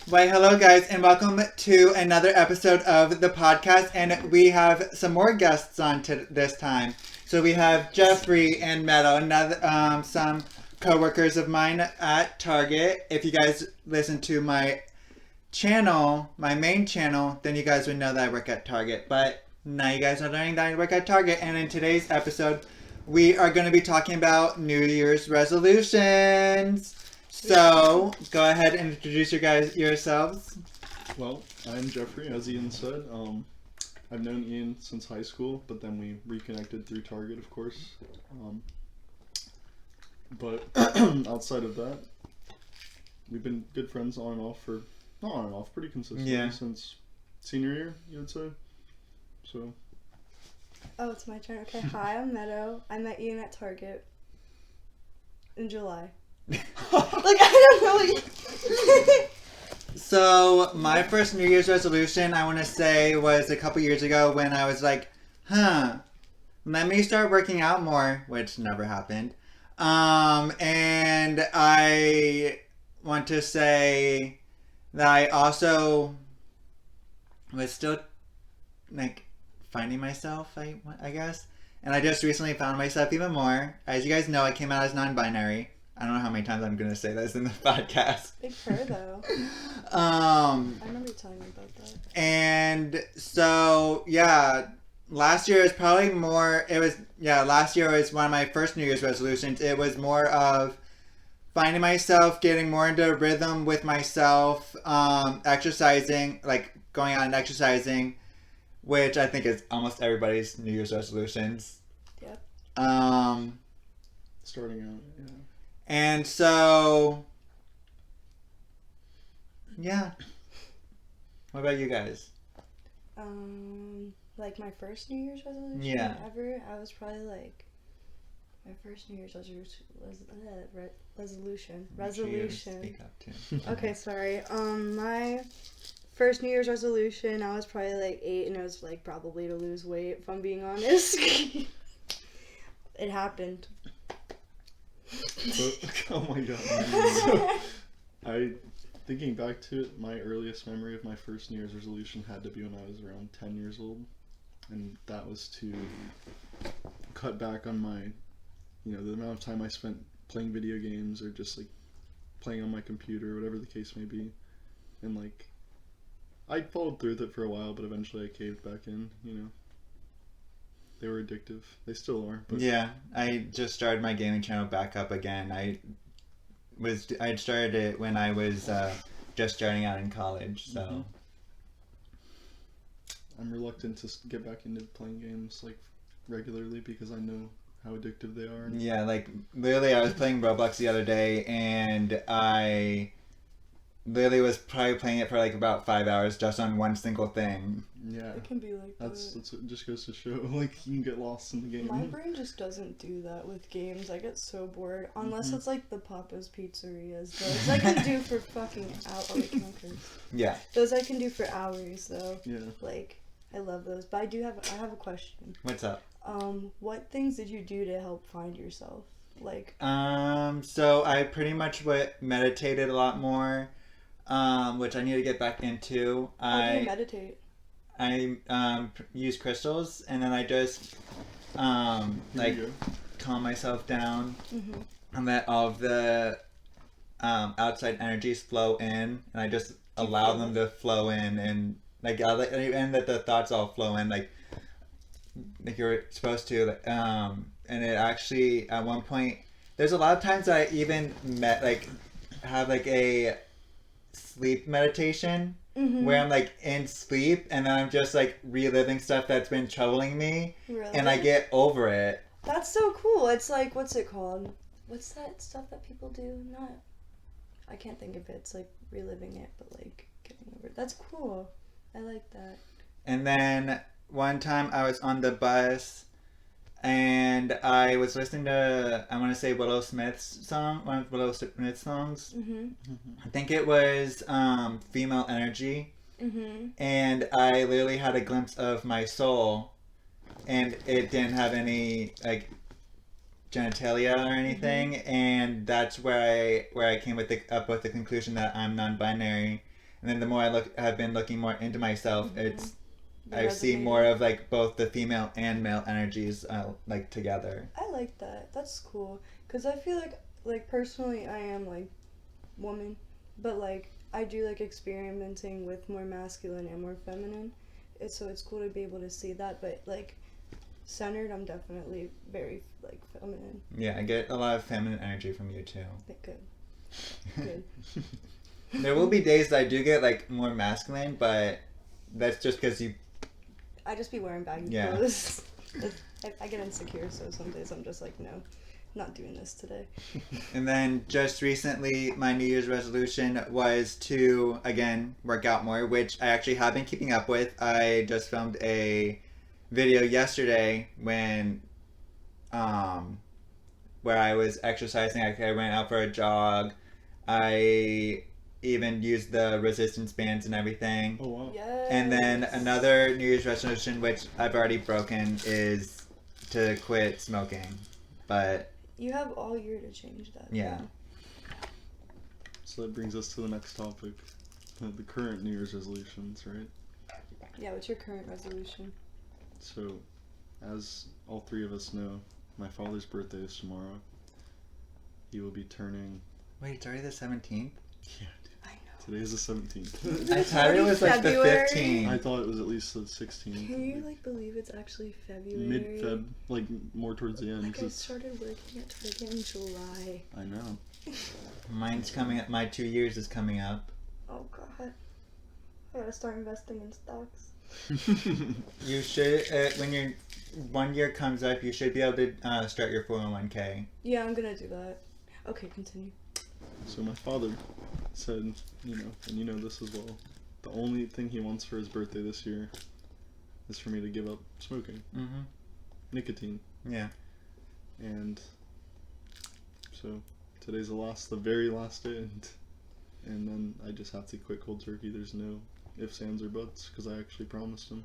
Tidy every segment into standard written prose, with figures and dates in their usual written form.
Why, hello guys, and welcome to another episode of the podcast. And we have some more guests on this time. So we have Jeffrey and Meadow, another some co-workers of mine at Target. If you guys listen to my channel, my main channel, then you guys would know that I work at Target. But now you guys are learning that I work at Target. And in today's episode, we are going to be talking about New Year's resolutions. So, go ahead and introduce yourselves. Well, I'm Jeffrey, as Ian said. I've known Ian since high school, but then we reconnected through Target, of course. But outside of that, we've been good friends on and off not on and off, pretty consistently since senior year, you would say. So. Oh, it's my turn. Okay, hi, I'm Meadow. I met Ian at Target in July. I don't really. So, my first New Year's resolution, I want to say, was a couple years ago when I was like, let me start working out more, which never happened. And I want to say that I also was still, finding myself, I guess. And I just recently found myself even more. As you guys know, I came out as non-binary. I don't know how many times I'm going to say this in the podcast. Big purr, though. I remember you telling me about that. And so, last year was probably more, last year was one of my first New Year's resolutions. It was more of finding myself, getting more into rhythm with myself, exercising, going out and exercising, which I think is almost everybody's New Year's resolutions. Yep. Starting out, yeah. And so, what about you guys? My first New Year's resolution ever, I was probably my first New Year's resolution. Speak up too. Okay, sorry. My first New Year's resolution, I was probably 8, and it was probably to lose weight, if I'm being honest. It happened. Oh my god. Thinking back to it, my earliest memory of my first New Year's resolution had to be when I was around 10 years old. And that was to cut back on my, the amount of time I spent playing video games or just playing on my computer or whatever the case may be. And I followed through with it for a while, but eventually I caved back in, They were addictive. They still are. But. Yeah, I just started my gaming channel back up again. I started it when I was just starting out in college, so. Mm-hmm. I'm reluctant to get back into playing games regularly because I know how addictive they are. Yeah, literally I was playing Roblox the other day and I literally was probably playing it for about 5 hours just on one single thing. Yeah. It can be like that. It just goes to show, you can get lost in the game. My brain just doesn't do that with games. I get so bored. Unless it's the Papa's Pizzerias. Those I can do for fucking hours. Yeah. Those I can do for hours, though. Yeah. I love those. But I have a question. What's up? What things did you do to help find yourself? So I pretty much meditated a lot more. Which I need to get back into. How do you meditate? I use crystals and then I just calm myself down and let all of the outside energies flow in, and I just allow them to flow in, and and that the thoughts all flow in like you're supposed to. And it actually at one point there's a lot of times I even have a sleep meditation where I'm in sleep and then I'm just reliving stuff that's been troubling me. Really? And I get over it. That's so cool. It's what's it called? What's that stuff that people do? I can't think of it. It's reliving it, but getting over it. That's cool. I like that. And then one time I was on the bus and I was listening to, I want to say Willow Smith's song, one of Willow Smith's songs. I think it was Female Energy. And I literally had a glimpse of my soul, and it didn't have any genitalia or anything, and that's where I came up with the conclusion that I'm non-binary. And then the more I've been looking more into myself, it's I see resonating. more of like both the female and male energies like together. I like that. That's cool. Cause I feel like personally, I am like woman, but like I do like experimenting with more masculine and more feminine. So it's cool to be able to see that. But like centered, I'm definitely very like feminine. Yeah, I get a lot of feminine energy from you too. Good. Good. There will be days that I do get like more masculine, but that's just because you. I just be wearing baggy Yeah. clothes. I get insecure, so some days I'm just like, no, not doing this today. And then just recently, my New Year's resolution was to again work out more, which I actually have been keeping up with. I just filmed a video yesterday when, where I was exercising. I went out for a jog. I even used the resistance bands and everything. Oh wow. Yes. And then another New Year's resolution, which I've already broken, is to quit smoking. But You have all year to change that. yeah, So that brings us to the next topic, the current New Year's resolutions, right? Yeah, what's your current resolution? So, as all three of us know, my father's birthday is tomorrow. He will be turning. wait, it's already the 17th? Yeah, I know. today is the 17th. I thought it was like the February. 15th. I thought it was at least the 16th. Can you like believe it's actually February? Mid-Feb, like more towards the end. Like 'cause I it's- started working at Target in July. I know. Mine's coming up. My 2 years is coming up. Oh god. I gotta start investing in stocks. You should, when your 1 year comes up, you should be able to start your 401k. Yeah, I'm gonna do that. Okay, continue. So my father said, and you know this as well, the only thing he wants for his birthday this year is for me to give up smoking, Mm-hmm. nicotine. Yeah. And so today's the very last day, and then I just have to quit cold turkey. There's no ifs, ands, or buts, because I actually promised him.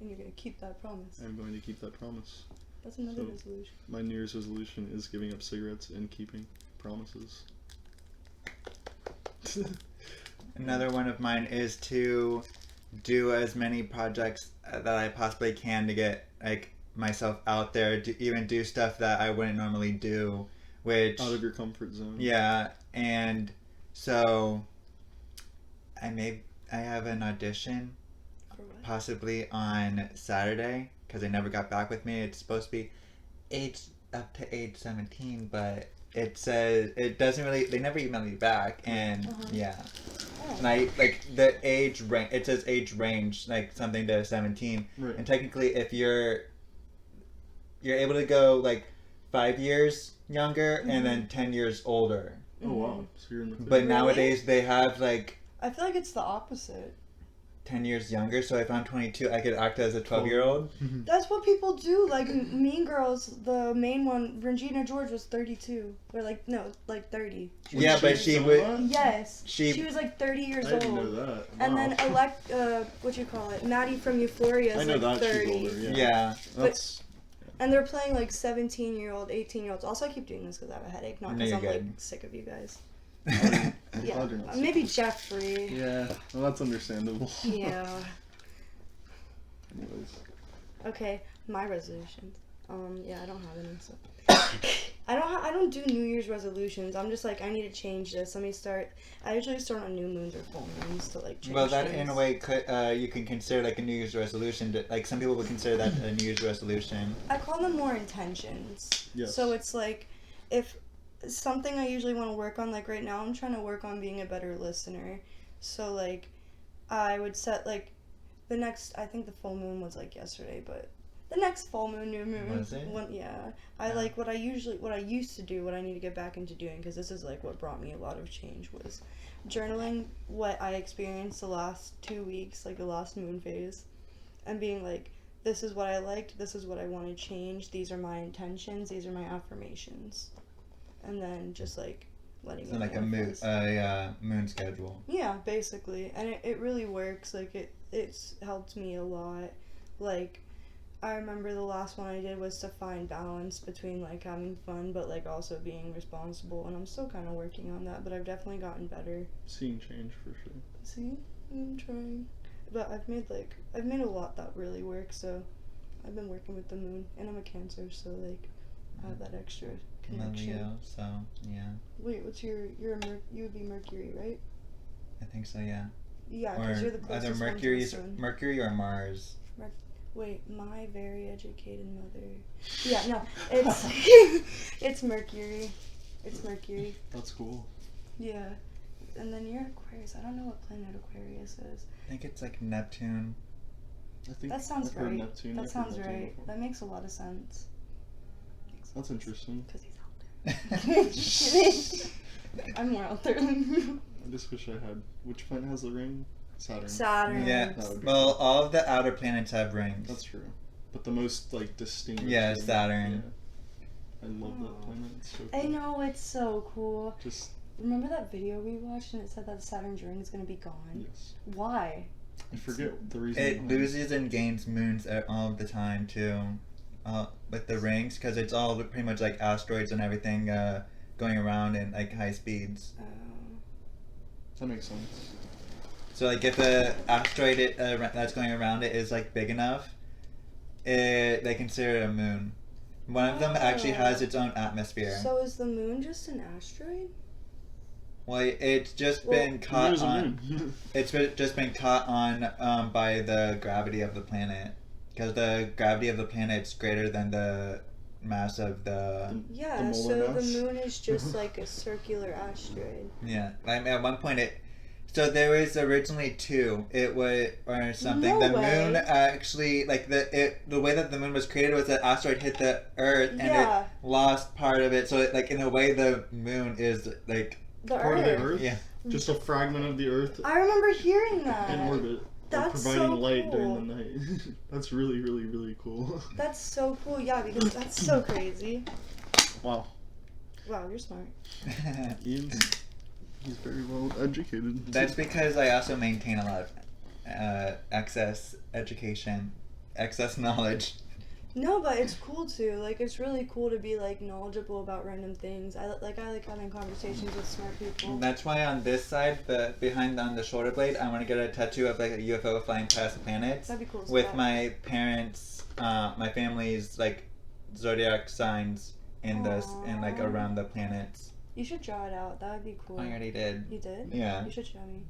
And you're gonna keep that promise. I'm going to keep that promise. That's another So- resolution. My New Year's resolution is giving up cigarettes and keeping promises. Another one of mine is to do as many projects that I possibly can to get like myself out there, to even do stuff that I wouldn't normally do, which Out of your comfort zone. yeah, and so I have an audition For what? possibly on Saturday because they never got back with me. It's supposed to be up to age 17, but it says it doesn't really. They never emailed me back, and yeah. Oh. And I like the age range. It says age range, like something to 17. Right. And technically, if you're able to go like 5 years younger and then 10 years older. Oh wow. So you're in the. But Really? nowadays they have like I feel like it's the opposite. 10 years younger. So if I'm 22, I could act as a 12-year-old. That's what people do. Like Mean Girls, the main one, Regina George was 32. Or like, no, like 30. Yeah, but she would. Yes. She was like 30 years I didn't old. know that. And Wow. then Maddie from Euphoria I is know like that 30. she's older. Yeah. Yeah. That's. And they're playing like 17-year-old, 18-year-olds. Also, I keep doing this because I have a headache, not No, because you're I'm like good. sick of you guys. I'm Yeah. glad you're not sick. Maybe Jeffrey. Yeah. Well, that's understandable. Yeah. Anyways. Okay, my resolutions. Yeah, I don't have any. So. I don't do New Year's resolutions. I'm just like, I need to change this. Let me start. I usually start on new moons or full moons to like change Well, that things. in a way could you can consider like a New Year's resolution. Like some people would consider that a New Year's resolution. I call them more intentions. Yes. So it's like, if something I usually want to work on, like right now I'm trying to work on being a better listener. So like, I would set like, the next, I think the full moon was like yesterday, but the next full moon, new moon. Was it? Yeah. I like what I used to do, what I need to get back into doing, because this is like what brought me a lot of change, was journaling what I experienced the last 2 weeks, like the last moon phase, and being like, this is what I liked, this is what I want to change, these are my intentions, these are my affirmations. And then just like letting So it like a manifest. moon schedule. Yeah, basically. And it really works. Like, it's helped me a lot. Like, I remember the last one I did was to find balance between like having fun but like also being responsible, and I'm still kind of working on that, but I've definitely gotten better. Seeing change for sure. See, I'm trying, but I've made a lot that really works. So I've been working with the moon, and I'm a Cancer, so like I have that extra connection. Leo, so yeah. Wait, what's you would be Mercury, right? I think so, yeah. Yeah, Or because you're the closest either one to the Mercury's sun. Mercury or Mars. Wait, my very educated mother. Yeah, no, it's it's Mercury. It's Mercury. That's cool. Yeah, and then you're Aquarius. I don't know what planet Aquarius is. I think it's like Neptune. I think That sounds I've heard right. Neptune. That I've heard sounds Neptune right. before. That makes a lot of sense. That's interesting. Because he's out there. I'm more out there than you. I just wish I had. Which planet has the ring? Saturn. Saturn. Yeah. That would be Well, cool. all of the outer planets have rings. That's true. But the most like distinguished. Yeah, ring, Saturn. Yeah. I love that planet. It's so I cool. know, it's so cool. Just Remember that video we watched and it said that Saturn's ring is going to be gone? yes. Why? I forget the reason. It behind loses and gains moons all of the time too, with the rings, because it's all pretty much like asteroids and everything going around in like high speeds. That makes sense. So like if the asteroid that's going around it is like big enough, they consider it a moon. One of them actually has its own atmosphere. So is the moon just an asteroid? Well, it's just Well, been caught There's a on. moon. Just been caught on by the gravity of the planet, because the gravity of the planet's greater than the mass of the. Yeah, The so molar the mass? moon is just like a circular asteroid. Yeah, I mean, at one point it. So there was originally two. It was or something. No the way. moon actually, like the way that the moon was created was that asteroid hit the Earth and Yeah. it lost part of it. So it, like in a way, the moon is like. The Part of Earth. the Earth. Yeah. Just a fragment of the Earth I remember hearing that. in orbit. That's providing so light during cool. the night. That's really, really, really cool. That's so cool, yeah, because that's so crazy. Wow. Wow, you're smart. Ian's he's very well educated. That's because I also maintain a lot of excess education, excess knowledge. No, but it's cool too. Like, it's really cool to be like knowledgeable about random things. I like having conversations with smart people. That's why on this side, behind on the shoulder blade, I want to get a tattoo of like a UFO flying past planets That'd be cool. as with fuck. my parents, my family's like zodiac signs in this and like Aw. around the planets. You should draw it out. That would be cool. I already did. You did? Yeah, You should show me.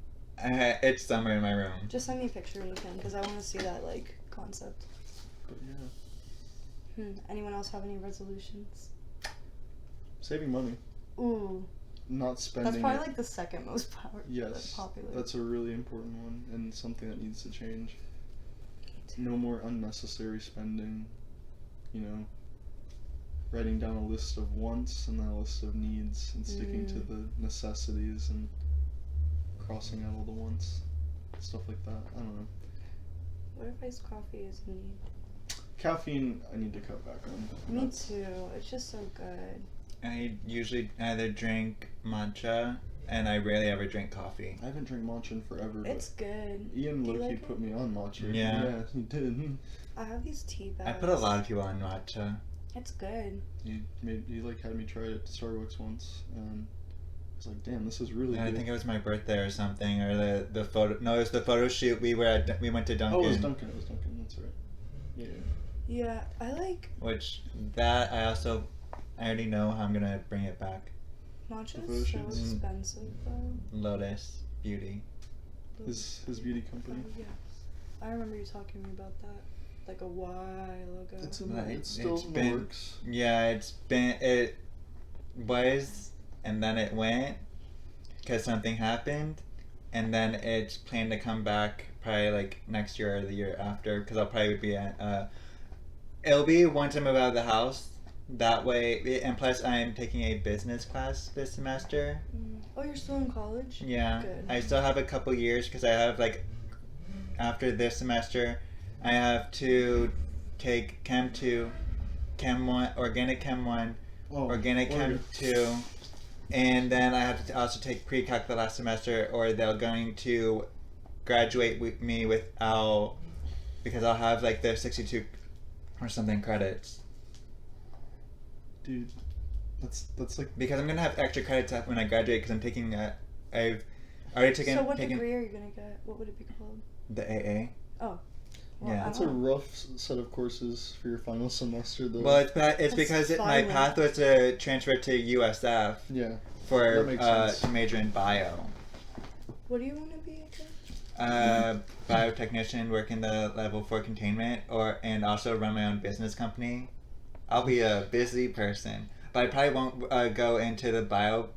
it's somewhere in my room. Just send me a picture when you can, because I want to see that like concept. But yeah. Anyone else have any resolutions? Saving money. Ooh, Not spending that's probably it. like the second most Yes. popular. That's a really important one and something that needs to change. No more unnecessary spending. You know, writing down a list of wants and then a list of needs and sticking to the necessities and crossing out all the wants. Stuff like that. I don't know. What if iced coffee is a need? Caffeine, I need to cut back on. Me That's- too. It's just so good. I usually either drink matcha, and I rarely ever drink coffee. I haven't drank matcha in forever. It's good. but Ian Do you Loki like put me on matcha. Yeah. he did. I have these tea bags. I put a lot of people on matcha. It's good. He like had me try it at Starbucks once, and I was like, "Damn, this is really I good." think it was my birthday or something, or the photo. No, it was the photo shoot. We went to Dunkin'. Oh, it was Dunkin'. It was Dunkin'. That's right. Yeah. Yeah, I like Which that I already know how I'm gonna bring it back. matcha. The Is so photo shoots. expensive though. Lotus Beauty. His beauty company. Oh, yeah. I remember you talking to me about that like a while ago. It's Like, still it's in the been- works. Yeah, it was, and then it went, because something happened, and then it's planned to come back probably like next year or the year after, because I'll probably be at, it'll be once I move out of the house, that way, and plus I'm taking a business class this semester. Oh, you're still in college? Yeah, Good. I still have a couple years, because I have like, after this semester, I have to take Chem 2, Chem 1, Organic Chem 1, Oh, Organic Chem 2, and then I have to also take pre-calc the last semester, or they're going to graduate with me without, because I'll have like the 62 or something credits. Dude, that's like... Because I'm gonna have extra credits when I graduate because I'm taking I've already taken... So what degree are you gonna get? What would it be called? The AA. Oh. Well, Yeah. That's a rough set of courses for your final semester, though. Well, it's because my path was to transfer to USF Yeah. for That makes sense. to major in bio. What do you want to be again? Biotechnician, work in the level 4 containment, and also run my own business company. I'll be a busy person, but I probably won't go into the bio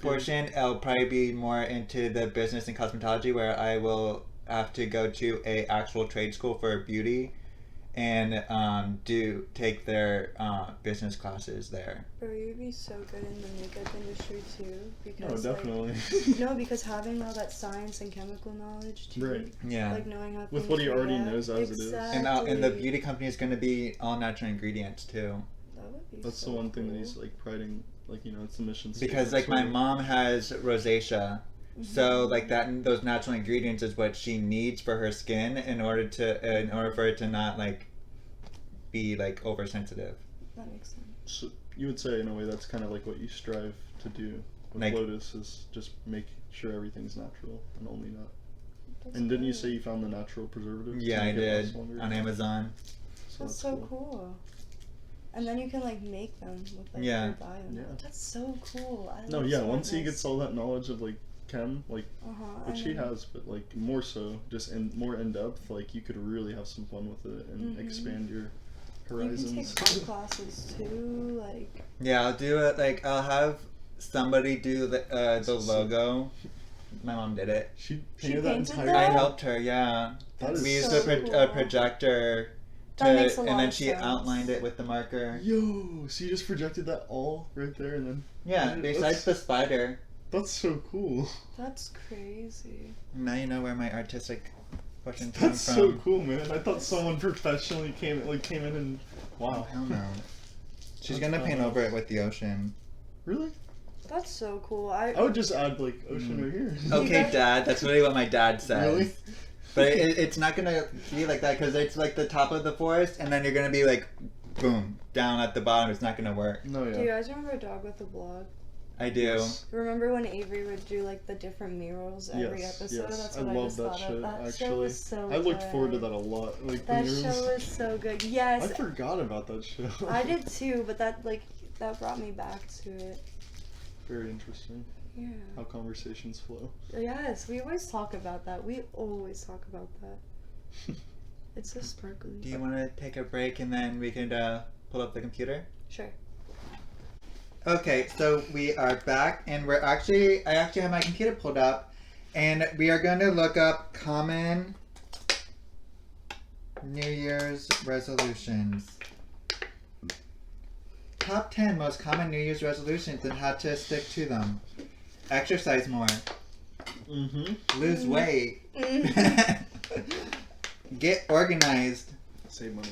portion. I'll probably be more into the business and cosmetology, where I will have to go to a actual trade school for beauty and take their business classes there. Bro, you'd be so good in the makeup industry too. Oh, Because definitely. no, because having all that science and chemical knowledge too. Right. Yeah. Like knowing how With things what he already react. knows as it is. And the beauty company is going to be all natural ingredients too. That would be That's so the one thing that cool. he's like priding, like, you know, it's the mission Because statement, like my so- mom has rosacea, so like those natural ingredients is what she needs for her skin in order for it to not like be like oversensitive. That makes sense. So you would say in a way that's kind of like what you strive to do with Like- Lotus, is just make sure everything's natural and only not. That's And didn't you great. say you found the natural preservative? to Yeah, I make it last did longer? on Amazon. That's so cool. And then you can like make them with like Yeah. your bio. Yeah. That's so cool. I No, love yeah. Once he smartness. gets all that knowledge of like chem, like Uh-huh. which he has, but like more so, just more in depth, like you could really have some fun with it and expand your You can horizons. take art classes too, like. Yeah, I'll do it. Like I'll have somebody do the So sick. logo. My mom did it. She She painted that painted entire. that? I helped her. Yeah. That is We used so a cool. projector That makes a lot and then of she sense. outlined it with the marker. Yo, so you just projected that all right there, and then Yeah, Dude, besides the spider. that's so cool. That's crazy. Now you know where my artistic portion comes That's from. so cool, man. I thought someone professionally came in and wow. Hell no. She's That's gonna paint badass. over it with the ocean. Really? That's so cool. I I would just add like ocean right here. Okay, guys- Dad. That's really what my dad says. Really? But it's not gonna be like that because it's like the top of the forest, and then you're gonna be like, boom, down at the bottom. It's not gonna work. No, yeah. Do you guys remember Dog with a Blog? I do. Yes. Remember when Avery would do like the different murals every Yes, episode? yes. That's I what I love just that thought show, of. That show actually. was so I looked forward to good. that a lot. Like That the show murals. was so good. Yes. I forgot about that show. I did too, but that brought me back to it. Very interesting Yeah. how conversations flow. Yes, we always talk about that. We always talk about that. It's so sparkly. Do you want to take a break and then we can pull up the computer? Sure. Okay, so we are back, and I actually have my computer pulled up, and we are going to look up common New Year's resolutions. Top 10 most common New Year's resolutions and how to stick to them. Exercise more. Mm-hmm. Lose weight. Mm. Get organized. Save money.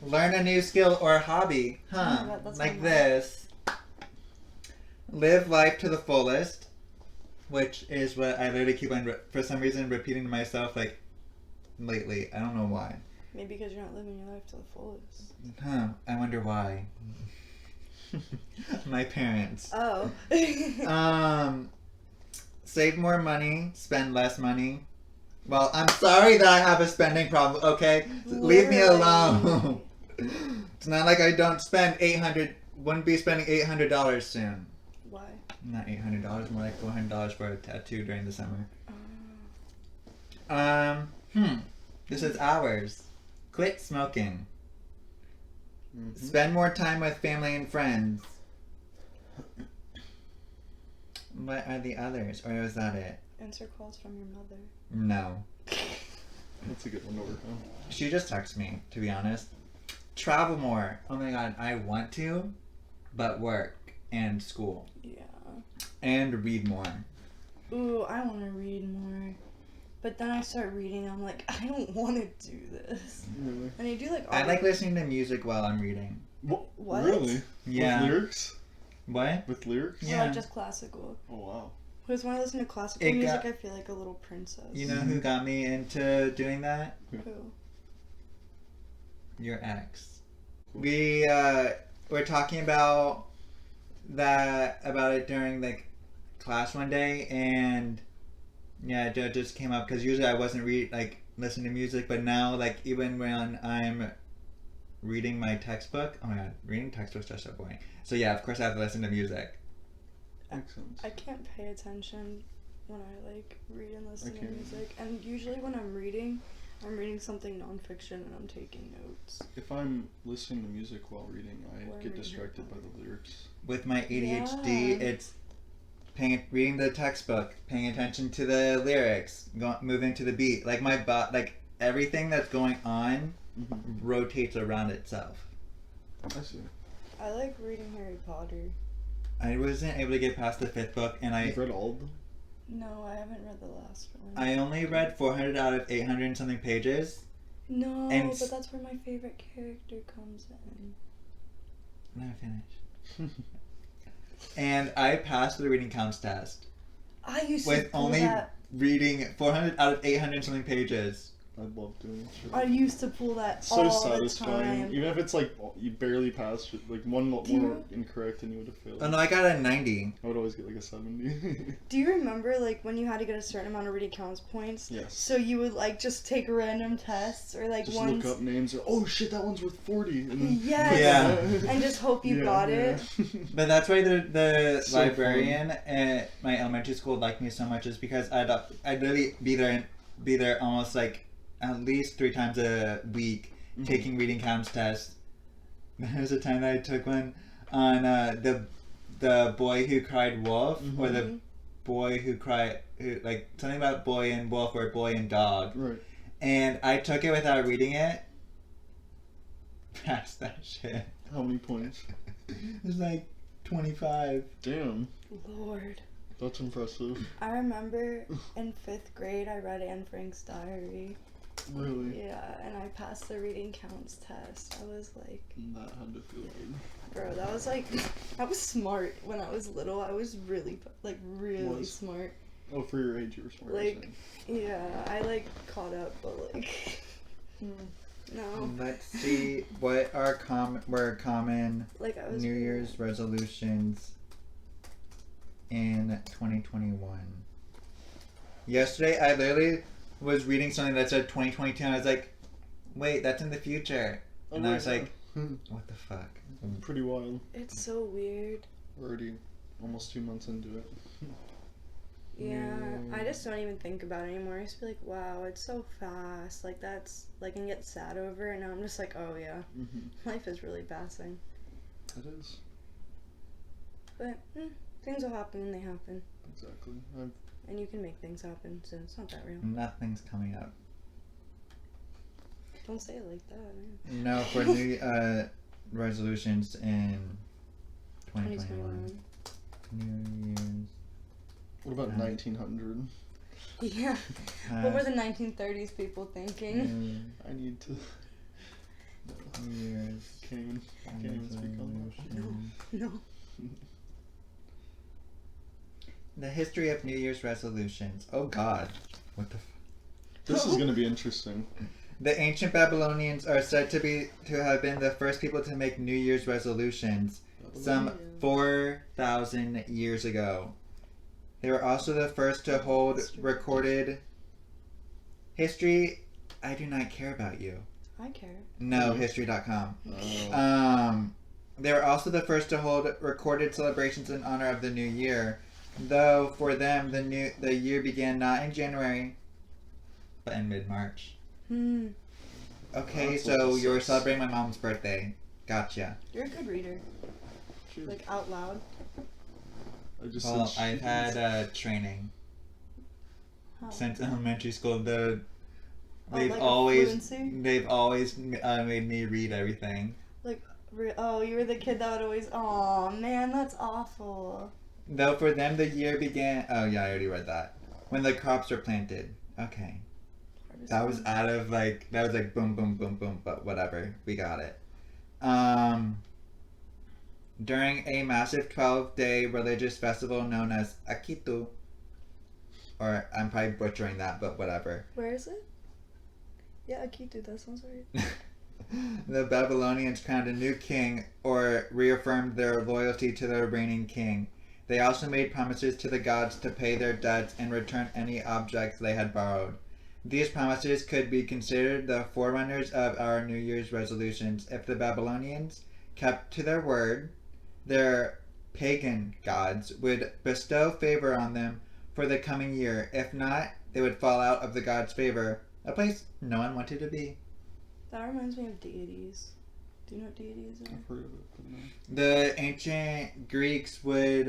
Learn a new skill or hobby. Oh Huh. my God, that's like on this. Live life to the fullest. Which is what I literally keep on, for some reason, repeating to myself, like, lately. I don't know why. Maybe because you're not living your life to the fullest. Huh. I wonder why. My parents. Oh. Save more money. Spend less money. Well, I'm sorry that I have a spending problem, okay? Leave me Literally. alone. It's not like I don't spend wouldn't be spending $800 soon. Why? Not $800, more like $400 for a tattoo during the summer. This is ours. Quit smoking. Mm-hmm. Spend more time with family and friends. What are the others? Or is that it? Answer calls from your mother. No. That's a good one to work on. She just texts me, to be honest. Travel more. Oh my god, I want to, but work and school. Yeah. And read more. Ooh, I want to read more. But then I start reading, I'm like, I don't want to do this. Really? And I do like I like listening to music while I'm reading. What? Really? Yeah. With lyrics? What? With lyrics? Or Yeah. like just classical. Oh wow. Because when I listen to classical It music, got- I feel like a little princess. You know who got me into doing that? Who? your ex. We were talking about it during like class one day, and yeah, it just came up because usually I wasn't listening to music, but now like even when I'm reading my textbook, oh my god, reading textbooks are so boring. So yeah, of course I have to listen to music. Excellent. I can't pay attention when I like read and listen to music, and usually when I'm reading something nonfiction and I'm taking notes. If I'm listening to music while reading, I get distracted by the lyrics. With my ADHD, it's reading the textbook, paying attention to the lyrics, moving to the beat. Like everything that's going on rotates around itself. I see. I like reading Harry Potter. I wasn't able to get past the 5th book, and You've read all of them? No, I haven't read the last one. I only read 400 out of 800 and something pages. No, but that's where my favorite character comes in. Let me finish. And I passed the reading counts test. I used with to pull only that. reading 400 out of 800 and something pages. I love doing shit. I used to pull that so all satisfying. the time. Even if it's like you barely passed it, like one more incorrect and you would have failed. Oh no, I got a 90. I would always get like a 70. Do you remember like when you had to get a certain amount of reading counts points? Yes. So you would like just take random tests or like just ones. look up names. Or, oh shit, that one's worth 40. And then, Yes. Yeah. And just hope you got it. But that's why the So librarian at my elementary school liked me so much, is because I'd literally be there almost like at least 3 times a week taking reading counts tests. There was a time that I took one on the boy who cried wolf, or the boy who like something about boy and wolf or boy and dog. Right. And I took it without reading it. Passed that shit. How many points? It was like 25. Damn. Lord. That's impressive. I remember in 5th grade I read Anne Frank's diary. Really? Yeah, and I passed the reading counts test. I was like... That had to feel good. Bro, that was like... I was smart when I was little. I was really smart. Oh, for your age you were smart. Like, yeah, I like caught up, but like... No. Let's see what were common Like I was New Year's resolutions in 2021. Yesterday, I literally was reading something that said 2022, and I was like, wait, that's in the future. And I was like, what the fuck? Pretty wild. It's so weird. Already almost 2 months into it. Yeah, I just don't even think about it anymore. I just be like, wow, it's so fast. Like that's like, and get sad over it. And now I'm just like, oh yeah, life is really passing. It is. But things will happen when they happen. Exactly. And you can make things happen, so it's not that real. Nothing's coming up. Don't say it like that, man. No, for New resolutions in 2021. New Year's. What about 1900? Yeah. What were the 1930s people thinking? I need to. New Year's. Can't even speak on that. No. The history of New Year's resolutions. Oh God. What the This is gonna be interesting. The ancient Babylonians are said to have been the first people to make New Year's resolutions, some 4,000 years ago. They were also the first to hold recorded history. I do not care about you. I care. No, history.com. They were also the first to hold recorded celebrations in honor of the new year, though for them the year began not in January, but in mid-March. Okay, so you were celebrating my mom's birthday. Gotcha. You're a good reader. Cheers. Like out loud. Well, I've had training since elementary school. They've always made me read everything. Like, you were the kid that would always. Oh man, that's awful. Though for them the year began. Oh yeah, I already read that. When the crops were planted. Okay. That was boom, boom, boom, boom, but whatever. We got it. During a massive 12-day religious festival known as Akitu, or I'm probably butchering that, but whatever. Where is it? Yeah, Akitu, that sounds right. The Babylonians crowned a new king or reaffirmed their loyalty to their reigning king. They also made promises to the gods to pay their debts and return any objects they had borrowed. These promises could be considered the forerunners of our New Year's resolutions. If the Babylonians kept to their word, their pagan gods would bestow favor on them for the coming year. If not, they would fall out of the gods' favor, a place no one wanted to be. That reminds me of deities. Do you know what deities are? I've heard of it, but no. The ancient Greeks would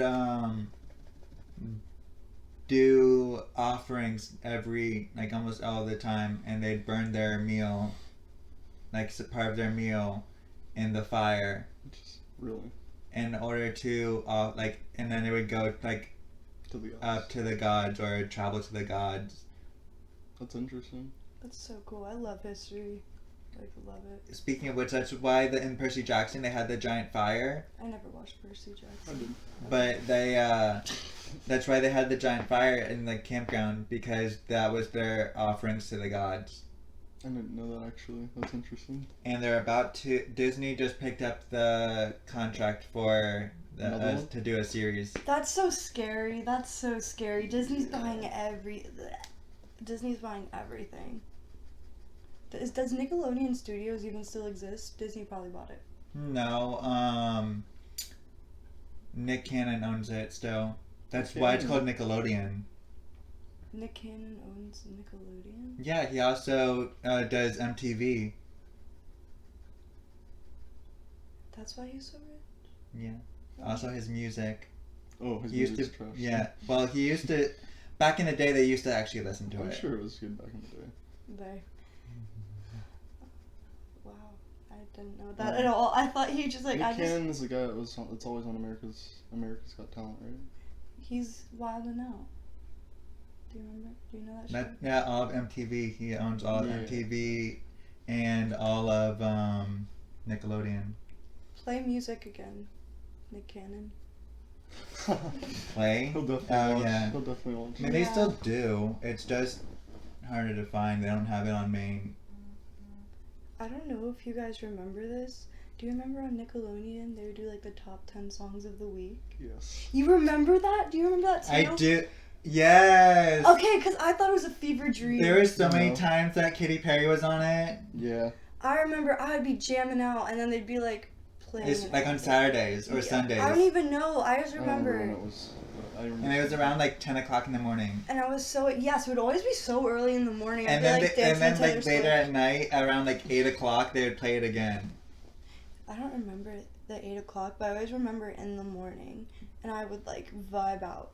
do offerings almost all the time, and they'd burn their meal, part of their meal, in the fire. Really? In order to and then it would go To the gods. up to the gods or travel to the gods. That's interesting. That's so cool. I love history. Love it. Speaking of which, that's why in Percy Jackson they had the giant fire. I never watched Percy I Jackson. did. But they, that's why they had the giant fire in the campground, because that was their offerings to the gods. I didn't know that, actually. That's interesting. And they're about to, Disney just picked up the contract for to do a series. That's so scary. That's so scary. Disney's buying Disney's buying everything. Does Nickelodeon Studios even still exist? Disney probably bought it. No, Nick Cannon owns it still. That's why it's called Nickelodeon. Nick Cannon owns Nickelodeon? Yeah, he also does MTV. That's why he's so rich? Yeah. Also his music. Oh, his He used music's to, trash. yeah. Well, he used to. Back in the day, they used to actually listen to I'm it. sure it was good back in the day. They. Wow, I didn't know that at all. I thought he just Nick Cannon is the guy that's always on America's Got Talent, right? He's Wild and Out. Do you remember? Do you know that show? Yeah, all of MTV. He owns all of Yeah. MTV and all of Nickelodeon. Play music again, Nick Cannon. Play? He'll definitely watch. Yeah. He'll definitely watch. I mean, they still do. It's just harder to find. They don't have it on main. I don't know if you guys remember this. Do you remember on Nickelodeon they would do the top 10 songs of the week? Yes. You remember that? Do you remember that too? I do. Yes. Okay, because I thought it was a fever dream. There were so many No. times that Katy Perry was on it. Yeah. I remember I would be jamming out and then they'd be playing. It's on Saturdays or Sundays. I don't even know. I just I don't remember remember. when it was. I remember. And it was around 10 o'clock in the morning. And I was so it would always be so early in the morning. And I'd then, be dancing to Taylor later Swift. at night, around 8 o'clock, they would play it again. I don't remember the 8 o'clock, but I always remember in the morning, and I would vibe out.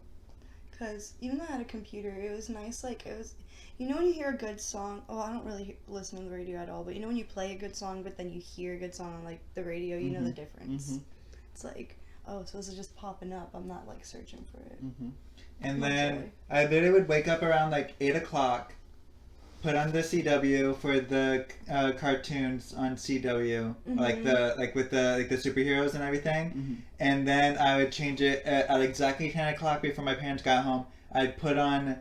Cause even though I had a computer, it was nice. It was, when you hear a good song. Oh, I don't really listen to the radio at all. But when you play a good song, but then you hear a good song on the radio, you know the difference. Mhm. It's oh, so this is just popping up. I'm not searching for it. Mm-hmm. And Not then really. I literally would wake up around 8 o'clock, put on the CW for the cartoons on CW, with the superheroes and everything, Mm-hmm. and then I would change it at exactly 10 o'clock before my parents got home. I'd put on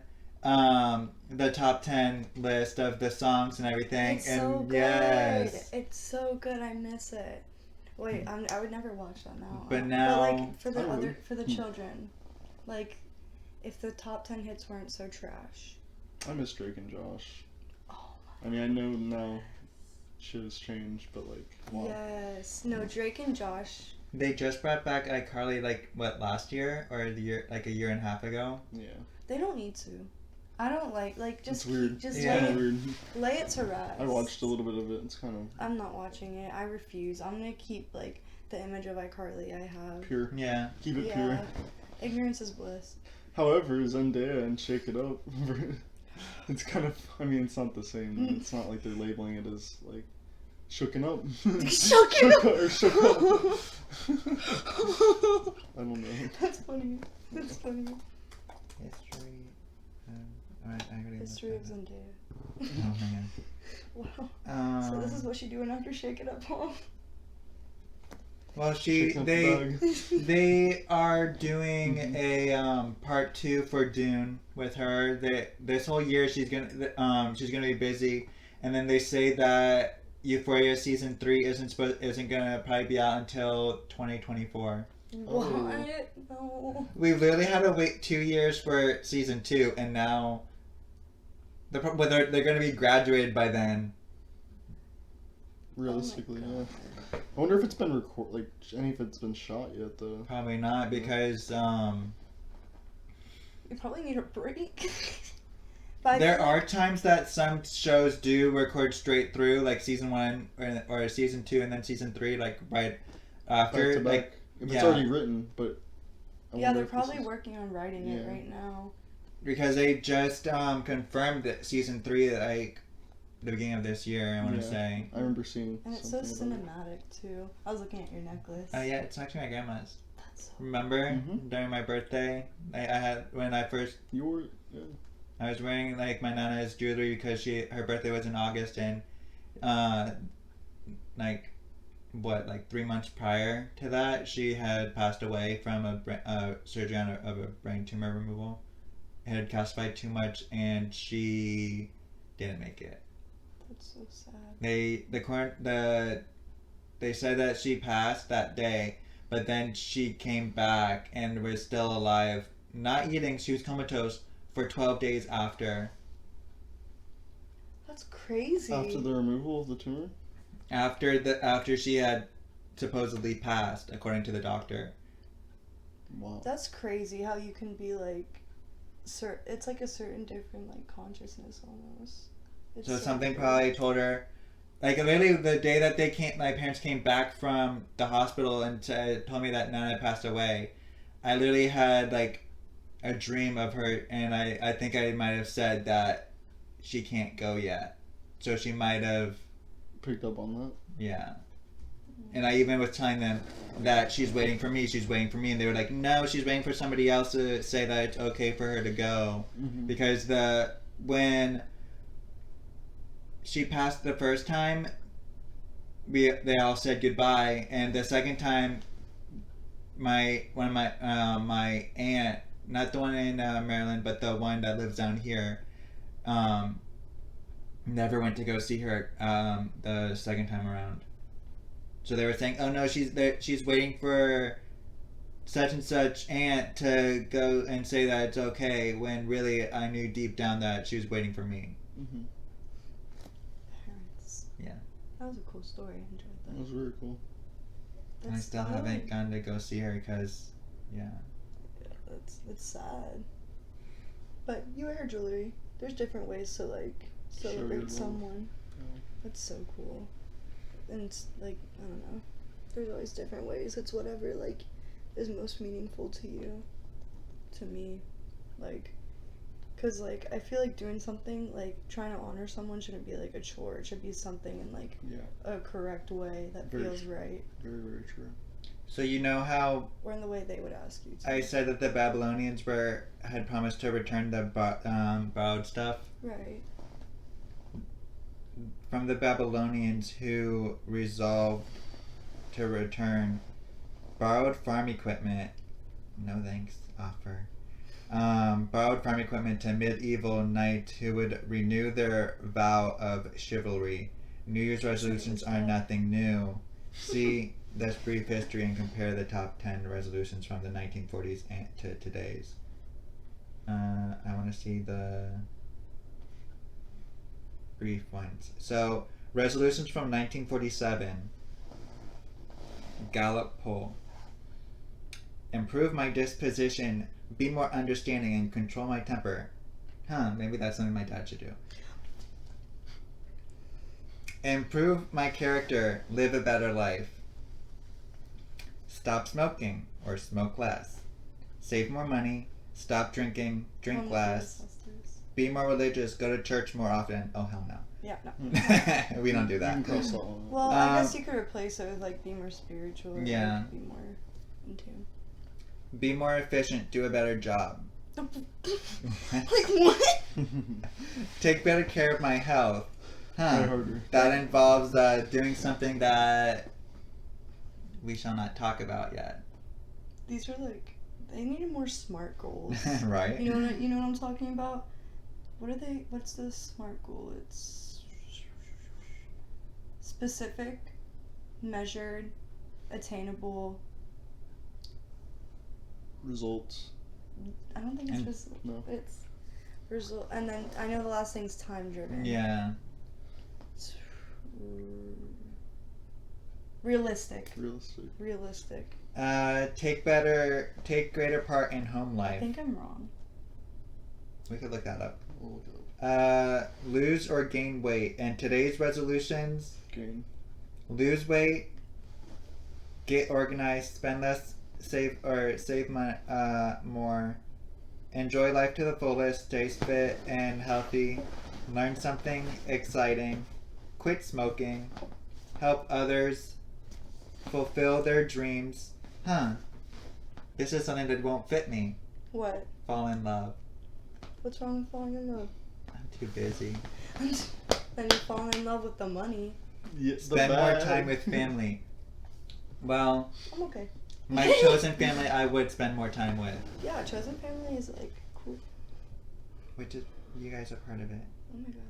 the top 10 list of the songs and everything, It's and so good. yes, It's so good. I miss it. Wait, I would never watch that now. But now- for the I would. for the children, if the top 10 hits weren't so trash. I miss Drake and Josh. Oh I mean, I know now shit has changed, but wow. Yes. No, Drake and Josh. they just brought back iCarly last year or the year a year and a half ago. Yeah. They don't need to. I don't It's just weird. just Yeah. It's weird. lay it to rest. I watched a little bit of it. It's kind of I'm not watching it. I refuse. I'm gonna keep the image of iCarly I have. pure. Yeah. Keep it Yeah. pure. Ignorance is bliss. However, Zendaya and Shake It Up, it's kind of. I mean, it's not the same. It's not like they're labeling it as shooken up. Shooken up. Or shook up. I don't know. That's funny. That's funny. History. Alright, I already History of looked Zendaya. at it. Oh man. Wow. So this is what she doing after Shake It Up, huh? Well, Shake Up the bag. they are doing a part 2 for Dune with her. This whole year she's gonna be busy, and then they say that Euphoria season 3 isn't gonna probably be out until 2024. What? No. We literally had to wait 2 years for season 2, and now they're gonna be graduated by then. Realistically, Oh yeah. I wonder if it's been any if it's been shot yet, though. Probably not, because You probably need a break. there are times that some shows do record straight through, like season 1 or season 2 and then season 3, like right after. Back to back. Like, If it's already written, but yeah, they're probably working on writing it right now. Because they just confirmed that season 3 like the beginning of this year, I want to say. I remember seeing. And it's so cinematic too. I was looking at your necklace. Oh yeah, it's actually my grandma's. That's so Remember during my birthday, I had when I first. You were. Yeah. I was wearing like my nana's jewelry because her birthday was in August, and like 3 months prior to that, she had passed away from a surgery of a brain tumor removal. It had calcified too much, and she didn't make it. That's so sad. They said that she passed that day, but then she came back and was still alive, not eating. She was comatose for 12 days after. That's crazy. After the removal of the tumor? After she had supposedly passed, according to the doctor. Wow. That's crazy how you can be like, it's like a certain different like consciousness almost. It's So something weird. probably told her, like literally the day that my parents came back from the hospital and told me that Nana passed away, I literally had like a dream of her, and I think I might have said that she can't go yet. So she might have picked up on that. Yeah. And I even was telling them that she's waiting for me, and they were like, no, she's waiting for somebody else to say that it's okay for her to go. Because when she passed the first time, they all said goodbye, and the second time, my aunt, not the one in Maryland, but the one that lives down here, never went to go see her the second time around. So they were saying, oh no, she's waiting for such and such aunt to go and say that it's okay, when really I knew deep down that she was waiting for me. Parents. Yeah. That was a cool story. I enjoyed that. That was very cool. And I still haven't gone to go see her because, yeah. It's sad. But you wear her jewelry. There's different ways to like celebrate someone. That's so cool. And it's like, I don't know. There's always different ways. It's whatever like is most meaningful to you. To me. Like, cause like I feel like doing something like trying to honor someone shouldn't be like a chore. It should be something in like a correct way that feels right. Very, very true. So you know how Or in the way they would ask you to. I said that the Babylonians had promised to return the borrowed stuff? Right. From the Babylonians who resolved to return borrowed farm equipment, no thanks, offer. Borrowed farm equipment to medieval knights who would renew their vow of chivalry. New Year's resolutions are nothing new. See this brief history and compare the top 10 resolutions from the 1940s to today's. I want to see the brief ones. So, resolutions from 1947. Gallup poll. Improve my disposition, be more understanding, and control my temper. Maybe that's something my dad should do. Improve my character, live a better life. Stop smoking, or smoke less. Save more money, stop drinking, drink less. Be more religious, go to church more often. Oh, hell no. Yeah, no. We don't do that. Well, I guess you could replace it with like be more spiritual. Or, Yeah. Like, be more in tune. Be more efficient, do a better job. Like what? Take better care of my health. Try harder. That involves doing something that we shall not talk about yet. These are like, they need more SMART goals. Right? You know what I'm talking about? What are they? What's the SMART goal? It's specific, measured, attainable. Results. I don't think it's result. No. It's result. And then I know the last thing's time driven. Yeah. Realistic. Take greater part in home I life. think I'm wrong. We could look that up. We'll look it up. Lose or gain weight. And today's resolutions: Gain. lose weight, get organized, spend less, save money, more, enjoy life to the fullest, stay fit and healthy, learn something exciting, quit smoking, help others, fulfill their dreams. This is something that won't fit me. What? Fall in love. What's wrong with falling in love? I'm too busy. Then you fall in love with the money. Yeah, Spend more time with family. Well, I'm okay. my chosen family I would spend more time with. Yeah, chosen family is like cool. Which is, you guys are part of it. Oh my god.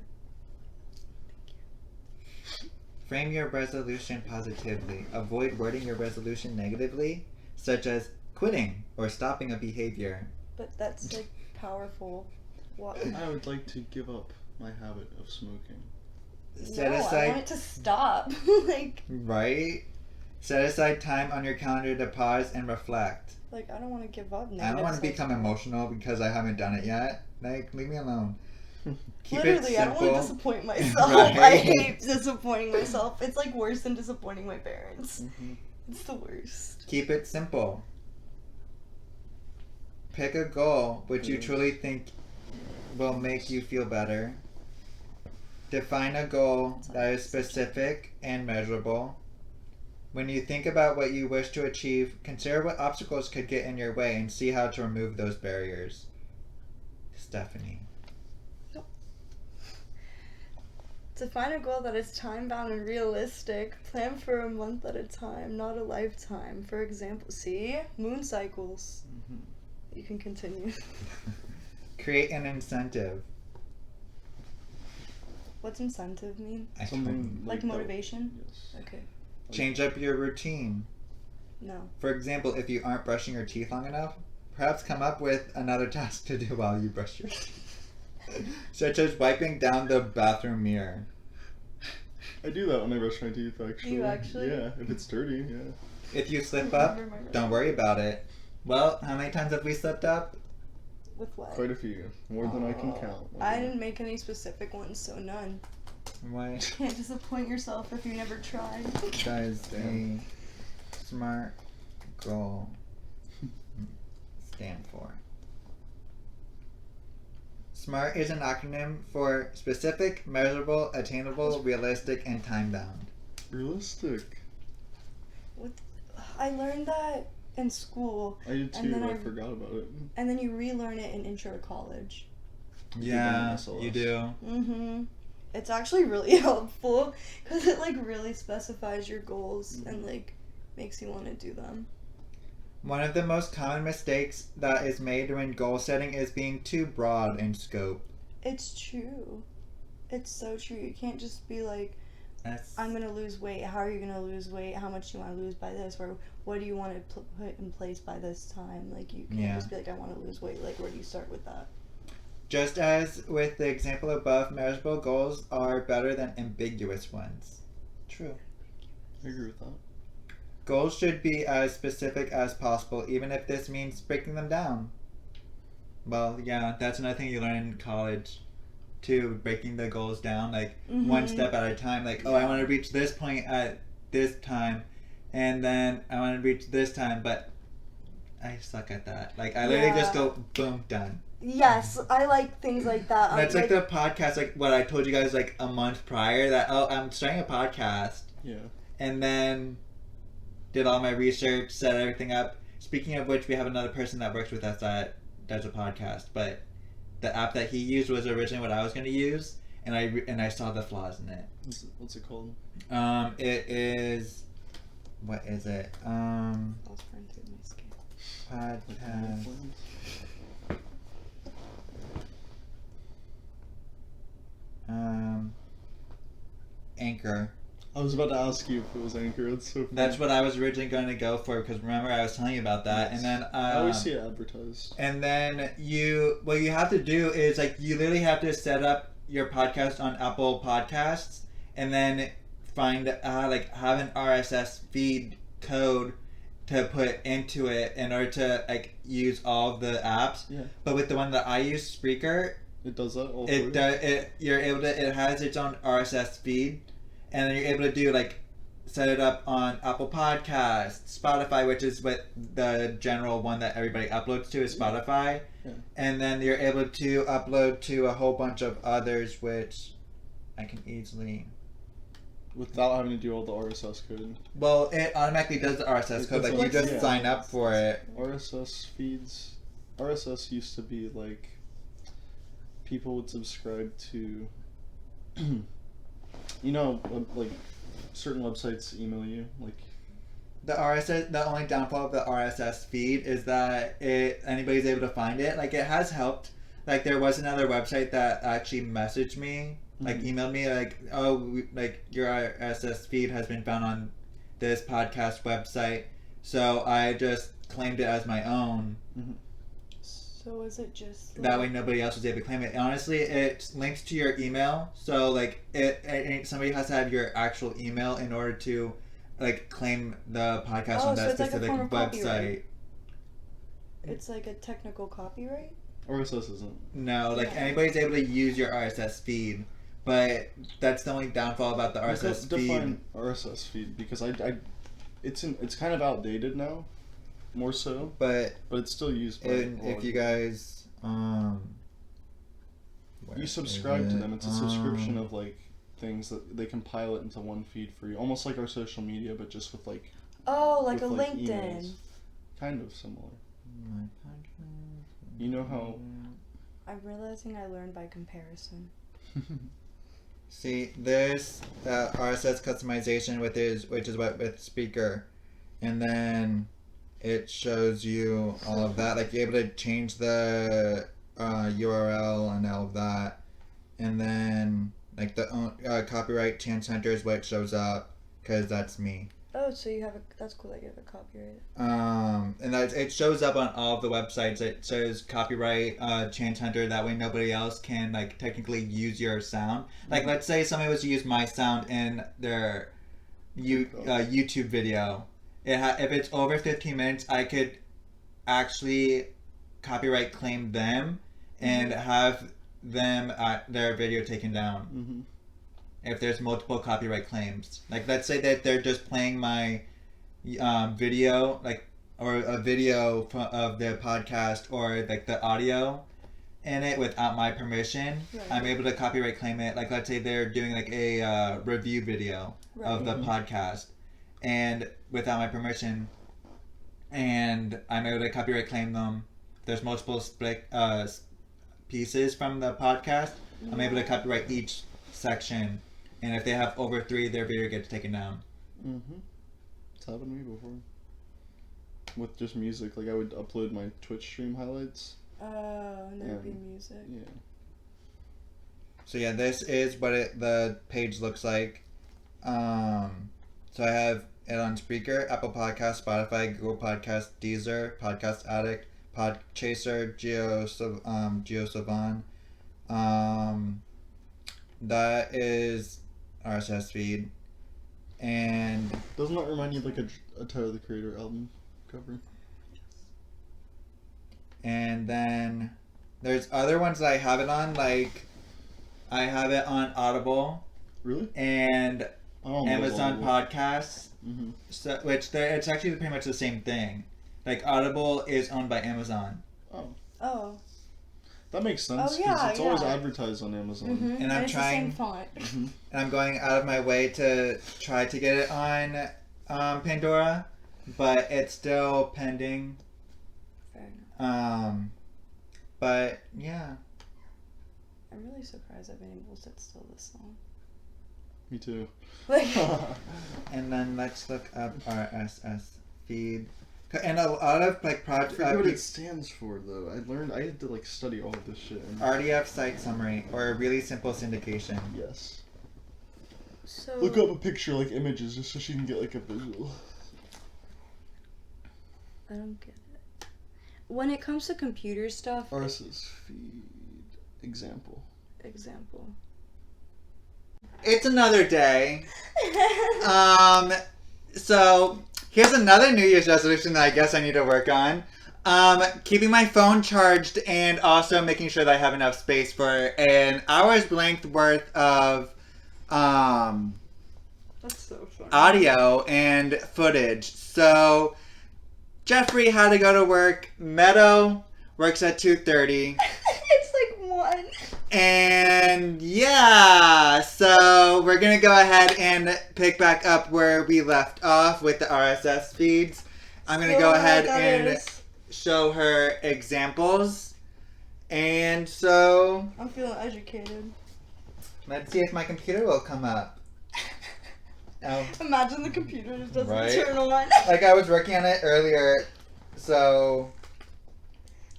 Frame your resolution positively. Avoid wording your resolution negatively, such as quitting or stopping a behavior. But that's like powerful. What? I would like to give up my habit of smoking. Set I aside, want it to stop. Like right? Set aside time on your calendar to pause and reflect. I don't want to give up. I don't want to become emotional because I haven't done it yet. Like, leave me alone. Keep Literally, it I don't simple. want to disappoint myself. Right. I hate disappointing myself. It's like worse than disappointing my parents. Mm-hmm. It's the worst. Keep it simple. Pick a goal which you truly think will make you feel better. Define a goal that is specific and measurable. When you think about what you wish to achieve, consider what obstacles could get in your way and see how to remove those barriers. Stephanie. Define a goal that is time-bound and realistic. Plan for a month at a time, not a lifetime. For example, see? Moon cycles. Mm-hmm. You can continue. Create an incentive. What's incentive mean? Something Like motivation? Yes. Okay. Change up your routine. No. For example, if you aren't brushing your teeth long enough, perhaps come up with another task to do while you brush your teeth. Such as wiping down the bathroom mirror. I do that when I brush my teeth, actually. Do you actually? Yeah, if it's dirty, yeah. If you slip up, don't worry about it. Well, how many times have we slipped up? With what? Quite a few. More than I can count. I didn't make any specific ones, so none. Why? Can't disappoint yourself if you never tried. Does a SMART goal stand for? SMART is an acronym for specific, measurable, attainable, realistic, and time-bound. Realistic. I learned that in school. I did too, And then but I I- forgot about it. And then you relearn it in intro to college. Yeah, SLS. you do. Mm-hmm. It's actually really helpful because it really specifies your goals and makes you want to do them. One of the most common mistakes that is made when goal setting is being too broad in scope. It's true. It's so true. You can't just be like, I'm gonna lose weight. How are you gonna lose weight? How much do you want to lose by this? Or what do you want to put in place by this time? You can't just be like, I want to lose weight. Where do you start with that? Just as with the example above, measurable goals are better than ambiguous ones. True. I agree with that. Goals should be as specific as possible, even if this means breaking them down. Well, yeah, that's another thing you learn in college, too, breaking the goals down, one step at a time. I want to reach this point at this time, and then I want to reach this time, but I suck at that. I literally just go, boom, done. Yes, I like things like that. That's the podcast, what I told you guys, a month prior, that, I'm starting a podcast. Yeah. And then did all my research, set everything up. Speaking of which, we have another person that works with us that does a podcast, but the app that he used was originally what I was going to use, and I saw the flaws in it. What's it called? It is, what is it? Podcast. Anchor. I was about to ask you if it was Anchor. That's so funny. That's what I was originally going to go for, because remember I was telling you about that. Yes. And then I always see it advertised. And then what you have to do is like you literally have to set up your podcast on Apple Podcasts, and then find have an RSS feed code to put into it in order to like use all of the apps. Yeah. But with the one that I use, Spreaker, It does that all it has its own RSS feed, and then you're able to do like set it up on Apple Podcasts, Spotify, which is what the general one that everybody uploads to is Spotify. Yeah. And then you're able to upload to a whole bunch of others, which I can easily. Without having to do all the RSS code. Well, it automatically does the RSS code. Like you just sign up for it. RSS feeds. RSS used to be like people would subscribe to. You know, like certain websites email you like. The RSS, the only downfall of the RSS feed is that anybody's able to find it. Like it has helped. Like there was another website that actually messaged me, like emailed me, like, oh, like your RSS feed has been found on this podcast website. So I just claimed it as my own. Mm-hmm. So is it just that way nobody else was able to claim it? And honestly, it links to your email. So like somebody has to have your actual email in order to like claim the podcast on that specific website. It's like a technical copyright? RSS isn't. No, like anybody's able to use your RSS feed, but that's the only downfall about the RSS feed. Define RSS feed, because it's kind of outdated now, more so. But it's still used. By if you guys you subscribe to them, it's a subscription of like things that they compile it into one feed for you, almost like our social media, but just with like like a like LinkedIn emails. Kind of similar. You know how I'm realizing I learned by comparison. See, there's RSS customization which is what with Speaker, and then it shows you all of that. Like you're able to change the URL and all of that, and then like the copyright chance center is what shows up, because that's me. Oh, so you have that's cool that you have a copyright. And it shows up on all of the websites. It says copyright chance hunter. That way nobody else can like technically use your sound. Like let's say somebody was to use my sound in their YouTube video. If it's over 15 minutes, I could actually copyright claim them and have them their video taken down. Mm-hmm. If there's multiple copyright claims, like let's say that they're just playing my video, like, or a video of the podcast, or like the audio in it without my permission, right. I'm able to copyright claim it. Like let's say they're doing like a review video of the podcast, and without my permission, and I'm able to copyright claim them. There's multiple pieces from the podcast. I'm able to copyright each section. And if they have over 3, their video gets taken down. Mm-hmm. It's happened to me before. With just music. Like, I would upload my Twitch stream highlights. And there'd be music. Yeah. So yeah, this is what the page looks like. So I have it on Spreaker, Apple Podcasts, Spotify, Google Podcasts, Deezer, Podcast Addict, Podchaser, GeoSavan. That is RSS feed, and doesn't that remind you of like a Tyler the Creator album cover? And then there's other ones that I have it on, like I have it on Audible, really, and Amazon Podcasts, so it's actually pretty much the same thing. Like Audible is owned by Amazon. Oh. That makes sense, because it's always advertised on Amazon. Mm-hmm. And I'm trying, the same font. And I'm going out of my way to try to get it on Pandora, but it's still pending. Fair enough. But yeah. I'm really surprised I've been able to sit still this long. Me too. And then let's look up RSS feed. And a lot of like projects. I forget what it stands for though. I had to like study all of this shit. RDF site summary, or really simple syndication. Yes. So Look up a picture, like images, just so she can get like a visual. I don't get it. When it comes to computer stuff. RSS feed example. It's another day. So here's another New Year's resolution that I guess I need to work on. Keeping my phone charged and also making sure that I have enough space for an hour's length worth of That's so funny. audio and footage. So Jeffrey had to go to work. Meadow works at 2:30. It's like 1. And yeah, so we're gonna go ahead and pick back up where we left off with the RSS feeds. I'm gonna go ahead and show her examples. And so I'm feeling educated. let's see if my computer will come up. Oh, Imagine the computer just doesn't Right? turn on. like I was working on it earlier, so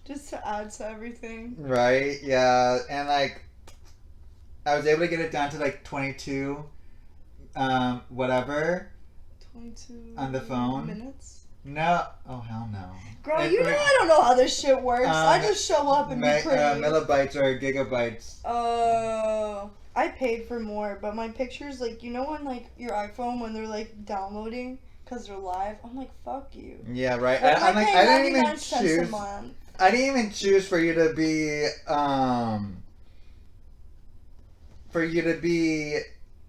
Just to add to everything. right, yeah, and like I was able to get it down to like 22, whatever 22 on the phone. minutes. No, oh hell no. Girl, It- you know I don't know how this shit works. I just show up and be pretty. Millibytes or gigabytes. Oh, I paid for more, but my pictures, like, you know when, like, your iPhone, when they're, like, downloading because they're live? I'm like, fuck you. Yeah, right. What am I'm like, paying I didn't 99 even cents a choose. month? I didn't even choose for you to be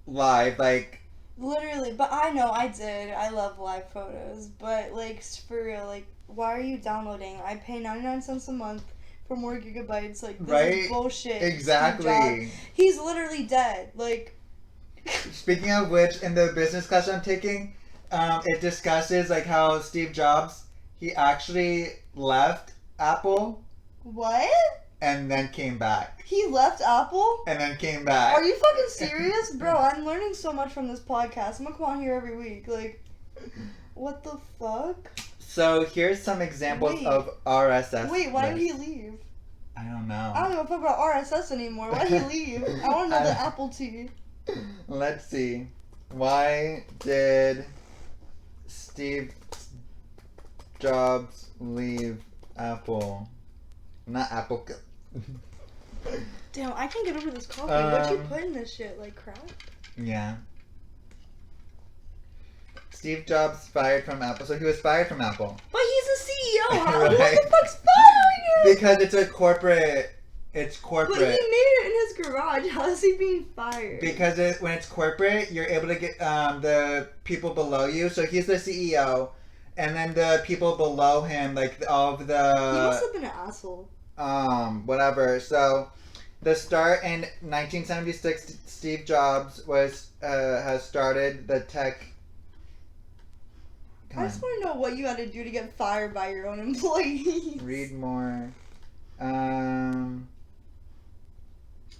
live. Like, Literally, but I know I did. I love live photos, but, like, for real, like, why are you downloading? I pay 99 cents a month for more gigabytes. Like, this Right? is bullshit. exactly. Steve Jobs. He's literally dead. Like, Speaking of which, in the business class I'm taking, it discusses like how Steve Jobs, he actually left Apple what? and then came back. He left Apple? And then came back. Are you fucking serious? Bro, I'm learning so much from this podcast. I'm gonna come on here every week. Like, what the fuck? So here's some examples Wait. of RSS. Wait, why did lists. he leave? I don't know. I don't give a fuck about RSS anymore. Why did he leave? I wanna know the Apple tea. Let's see. Why did Steve Jobs leave Apple? Not Apple. Damn, I can't get over this coffee. What you Um, put in this shit? Like crap? Yeah. Steve Jobs fired from Apple. So he was fired from Apple. But he's a CEO. How Right. What the fuck's firing him? Because it's a corporate. It's But he corporate. made it in his garage. How is he being fired? Because when it's corporate, you're able to get the people below you. So he's the CEO, and then the people below him, like all of he must the have been an asshole. whatever. So the start in 1976, Steve Jobs has started the tech. Come I on. just want to know what you had to do to get fired by your own employees. Read more.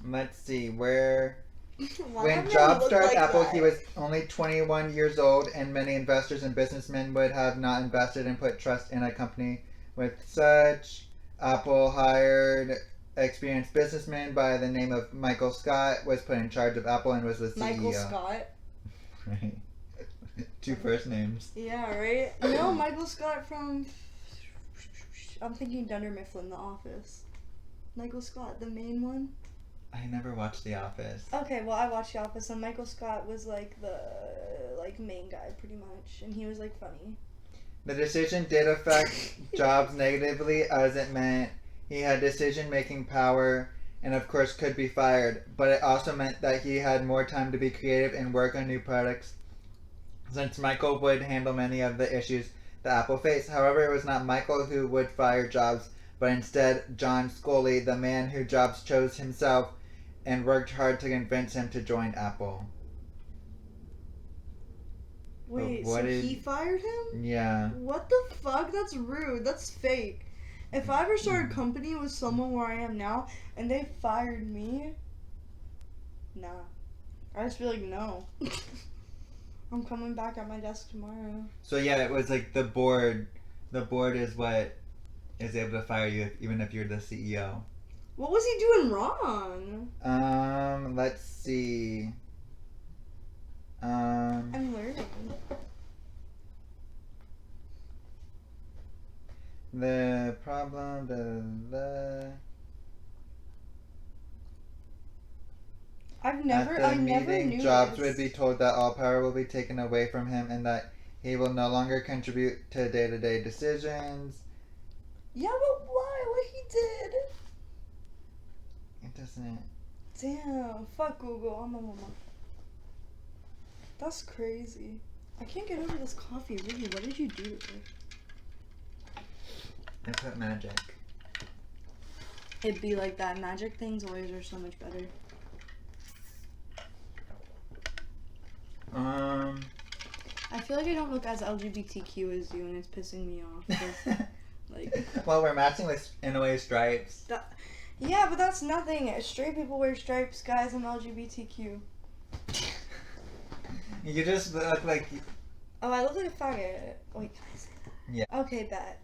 Let's see where. Why When does it Jobs look started like Apple, that? he was only 21 years old, and many investors and businessmen would have not invested and put trust in a company with such. Apple hired experienced businessman by the name of Michael Scott, was put in charge of Apple and was the CEO. Michael Scott. Right. Two first names. Yeah, right? No, Michael Scott from... I'm thinking Dunder Mifflin, The Office. Michael Scott, the main one. I never watched The Office. Okay, well, I watched The Office, and Michael Scott was, like, the, like, main guy, pretty much. And he was, like, funny. The decision did affect Jobs negatively, as it meant he had decision-making power and, of course, could be fired. But it also meant that he had more time to be creative and work on new products, since Michael would handle many of the issues that Apple faced. However, it was not Michael who would fire Jobs, but instead John Scully, the man who Jobs chose himself and worked hard to convince him to join Apple. Wait, what so is- he fired him? Yeah. What the fuck? That's rude. That's fake. If I ever started a company with someone where I am now, and they fired me, nah. I'd just be like, no. I'm coming back at my desk tomorrow. So yeah, it was like the board. The board is what is able to fire you, even if you're the CEO. What was he doing wrong? Let's see. I'm learning. The problem, the I've At never the never meeting, knew Jobs this. would be told that all power will be taken away from him and that he will no longer contribute to day-to-day decisions. Yeah, but why? What he did? It doesn't. Damn. Fuck Google. I'm a mama. That's crazy. I can't get over this coffee. Really, what did you do to it? I put magic. It'd be like that. Magic things always are so much better. I feel like I don't look as LGBTQ as you, and it's pissing me off. 'Cause, like, well, we're matching with, in a way, stripes. yeah, but that's nothing. Straight people wear stripes, guys. I'm LGBTQ. You just look like. Oh, I look like a faggot. Wait, can I say that? Yeah. Okay, bet.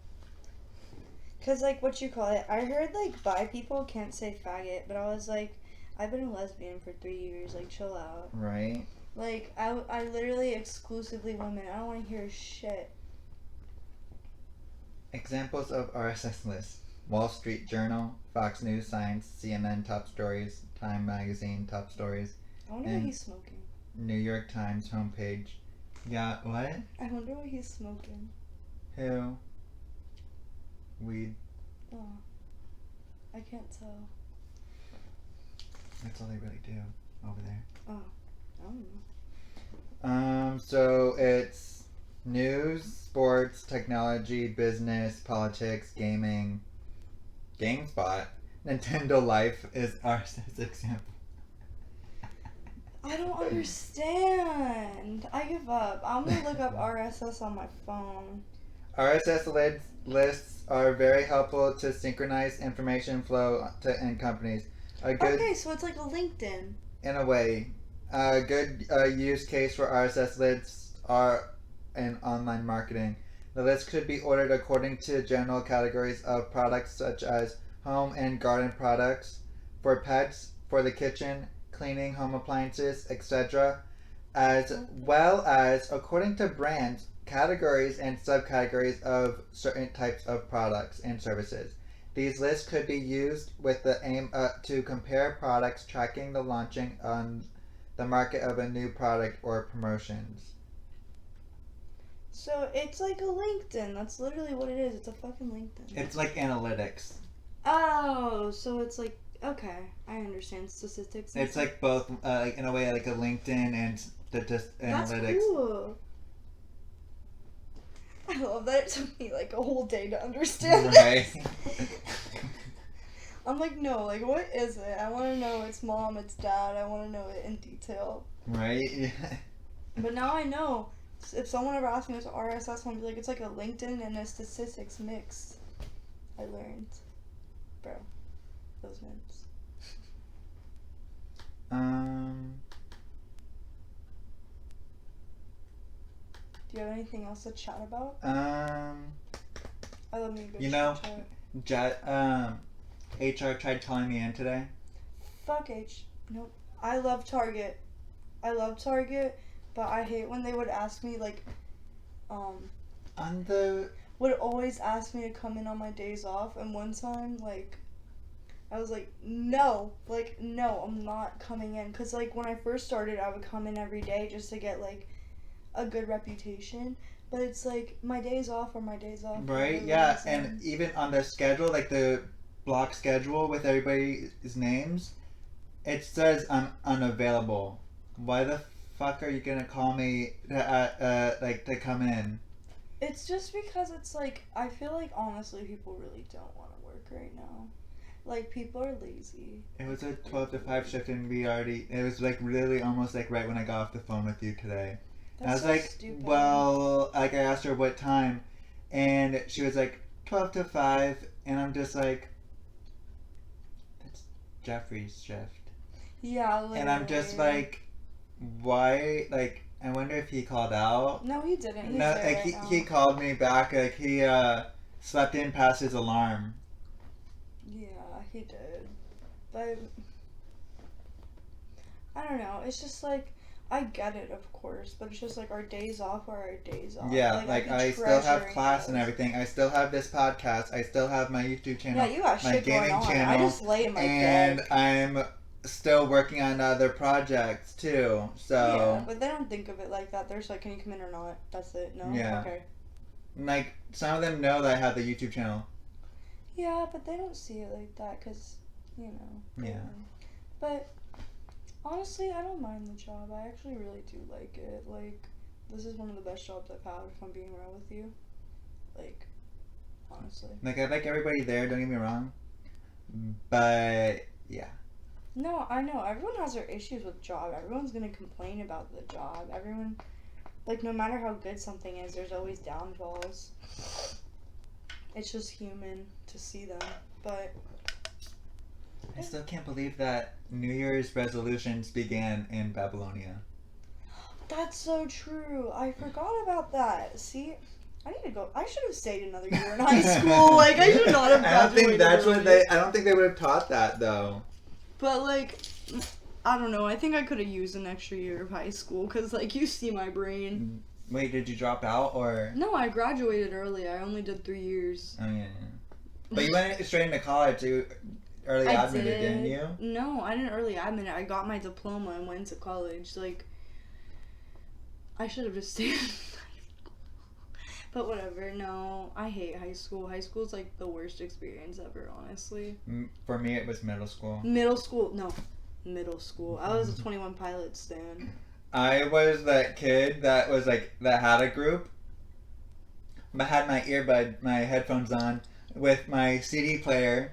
Cause like, what you call it? I heard like bi people can't say faggot, but I was like, I've been a lesbian for 3 years. Like, chill out. Right. Like, I literally exclusively women. I don't want to hear shit. Examples of RSS lists: Wall Street Journal, Fox News, Science, CNN top stories, Time Magazine top stories, I wonder what he's smoking. New York Times homepage. Yeah, what? I wonder what he's smoking. Who? Weed. Oh, I can't tell. That's all they really do over there. Oh, I don't know. So it's news, sports, technology, business, politics, gaming, GameSpot, Nintendo Life is RSS example. I don't understand. I give up. I'm gonna look up RSS on my phone. RSS lists are very helpful to synchronize information flow to end companies. Okay, so it's like a LinkedIn. In a way, a good use case for RSS lists are in online marketing. The list could be ordered according to general categories of products such as home and garden products, for pets, for the kitchen, cleaning, home appliances, etc., as well as according to brands, categories, and subcategories of certain types of products and services. These lists could be used with the aim to compare products, tracking the launching on the market of a new product or promotions. So it's like a LinkedIn. That's literally what it is. It's a fucking LinkedIn. It's like analytics. Oh, so it's like, okay, I understand statistics. It's like both, like in a way, like a LinkedIn and analytics. That's cool. I love that it took me like a whole day to understand Right. I'm like, no, like, what is it? I want to know its mom, its dad. I want to know it in detail. Right? Yeah. But now I know. If someone ever asked me what's RSS, I'm be like, it's like a LinkedIn and a statistics mix. I learned. Bro. Those names. Do you have anything else to chat about? I love me a good You know, chat. HR tried calling me in today. Fuck H. Nope. I love Target. But I hate when they would ask me, like, would always ask me to come in on my days off, and one time, like, I was like, no, I'm not coming in, because, like, when I first started, I would come in every day just to get, like, a good reputation, but it's like, my days off are my days off. Right, yeah, and even on the schedule, like the block schedule with everybody's names, it says I'm unavailable. Why the fuck are you gonna call me to come in? It's just because it's like, I feel like honestly people really don't want to work right now. Like, people are lazy. It was a 12 to 5 shift and it was like really almost like right when I got off the phone with you today. That's I was so like, stupid. well, like I asked her what time, and she was like 12 to 5, and I'm just like, that's Jeffrey's shift. Yeah, literally. And I'm just like, why? Like, I wonder if he called out. No, he didn't. He's No, there like right now. he called me back. Like he slept in past his alarm. Yeah, he did. But I don't know. It's just like, I get it, of course, but it's just like our days off are our days off. Yeah, I still have treasuring class those. and everything. I still have this podcast. I still have my YouTube channel. Yeah, you got my shit going gaming on. channel, I just lay in my and bed. I'm still working on other projects too. So Yeah, but they don't think of it like that. They're just like, can you come in or not? That's it. No? Yeah. Okay. like some of them know that I have the YouTube channel. Yeah, but they don't see it like that because, you know. Yeah. But honestly, I don't mind the job. I actually really do like it. Like, this is one of the best jobs I've had, if I'm being real with you. Like, honestly. Like I like everybody there. Don't get me wrong, but yeah. No, I know. Everyone has their issues with job. Everyone's gonna complain about the job. Everyone, like, no matter how good something is, there's always downfalls. It's just human to see them. But I still can't believe that New Year's resolutions began in Babylonia. that's so true. I forgot about that. See, I need to go. I should have stayed another year in high school. Like, I should not have I don't think graduated that's what early. I don't think they would have taught that though. But, like, I don't know. I think I could have used an extra year of high school because, like, you see my brain. Wait, did you drop out or? No, I graduated early. I only did 3 years. Oh yeah. But you went straight into college. You early I admitted, did. didn't you? No, I didn't early admit it. I got my diploma and went to college. Like, I should have just stayed. But whatever. No, I hate high school. High school's like the worst experience ever, honestly. For me, it was middle school. Middle school. I was a 21 Pilots stan. I was that kid that was like that had a group. I had my headphones on with my CD player.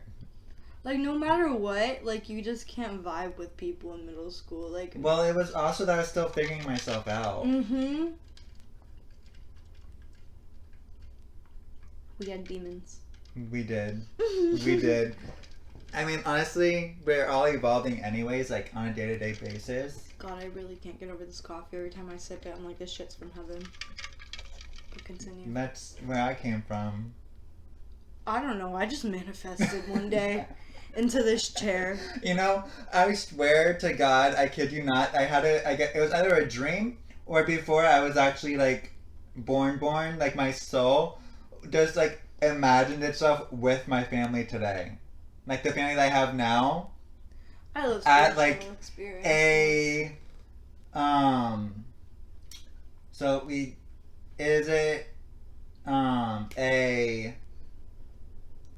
Like, no matter what, like, you just can't vibe with people in middle school. Like, Well, it was also that I was still figuring myself out. mm-hmm. We had demons. We did. We did. I mean, honestly, we're all evolving anyways, like on a day-to-day basis. God, I really can't get over this coffee. Every time I sip it, I'm like, this shit's from heaven. But continue. That's where I came from. I don't know. I just manifested one day into this chair. You know, I swear to God, I kid you not, it was either a dream or before I was actually like born, like my soul just like imagined itself with my family today. Like the family that I have now. I love At like experiences. so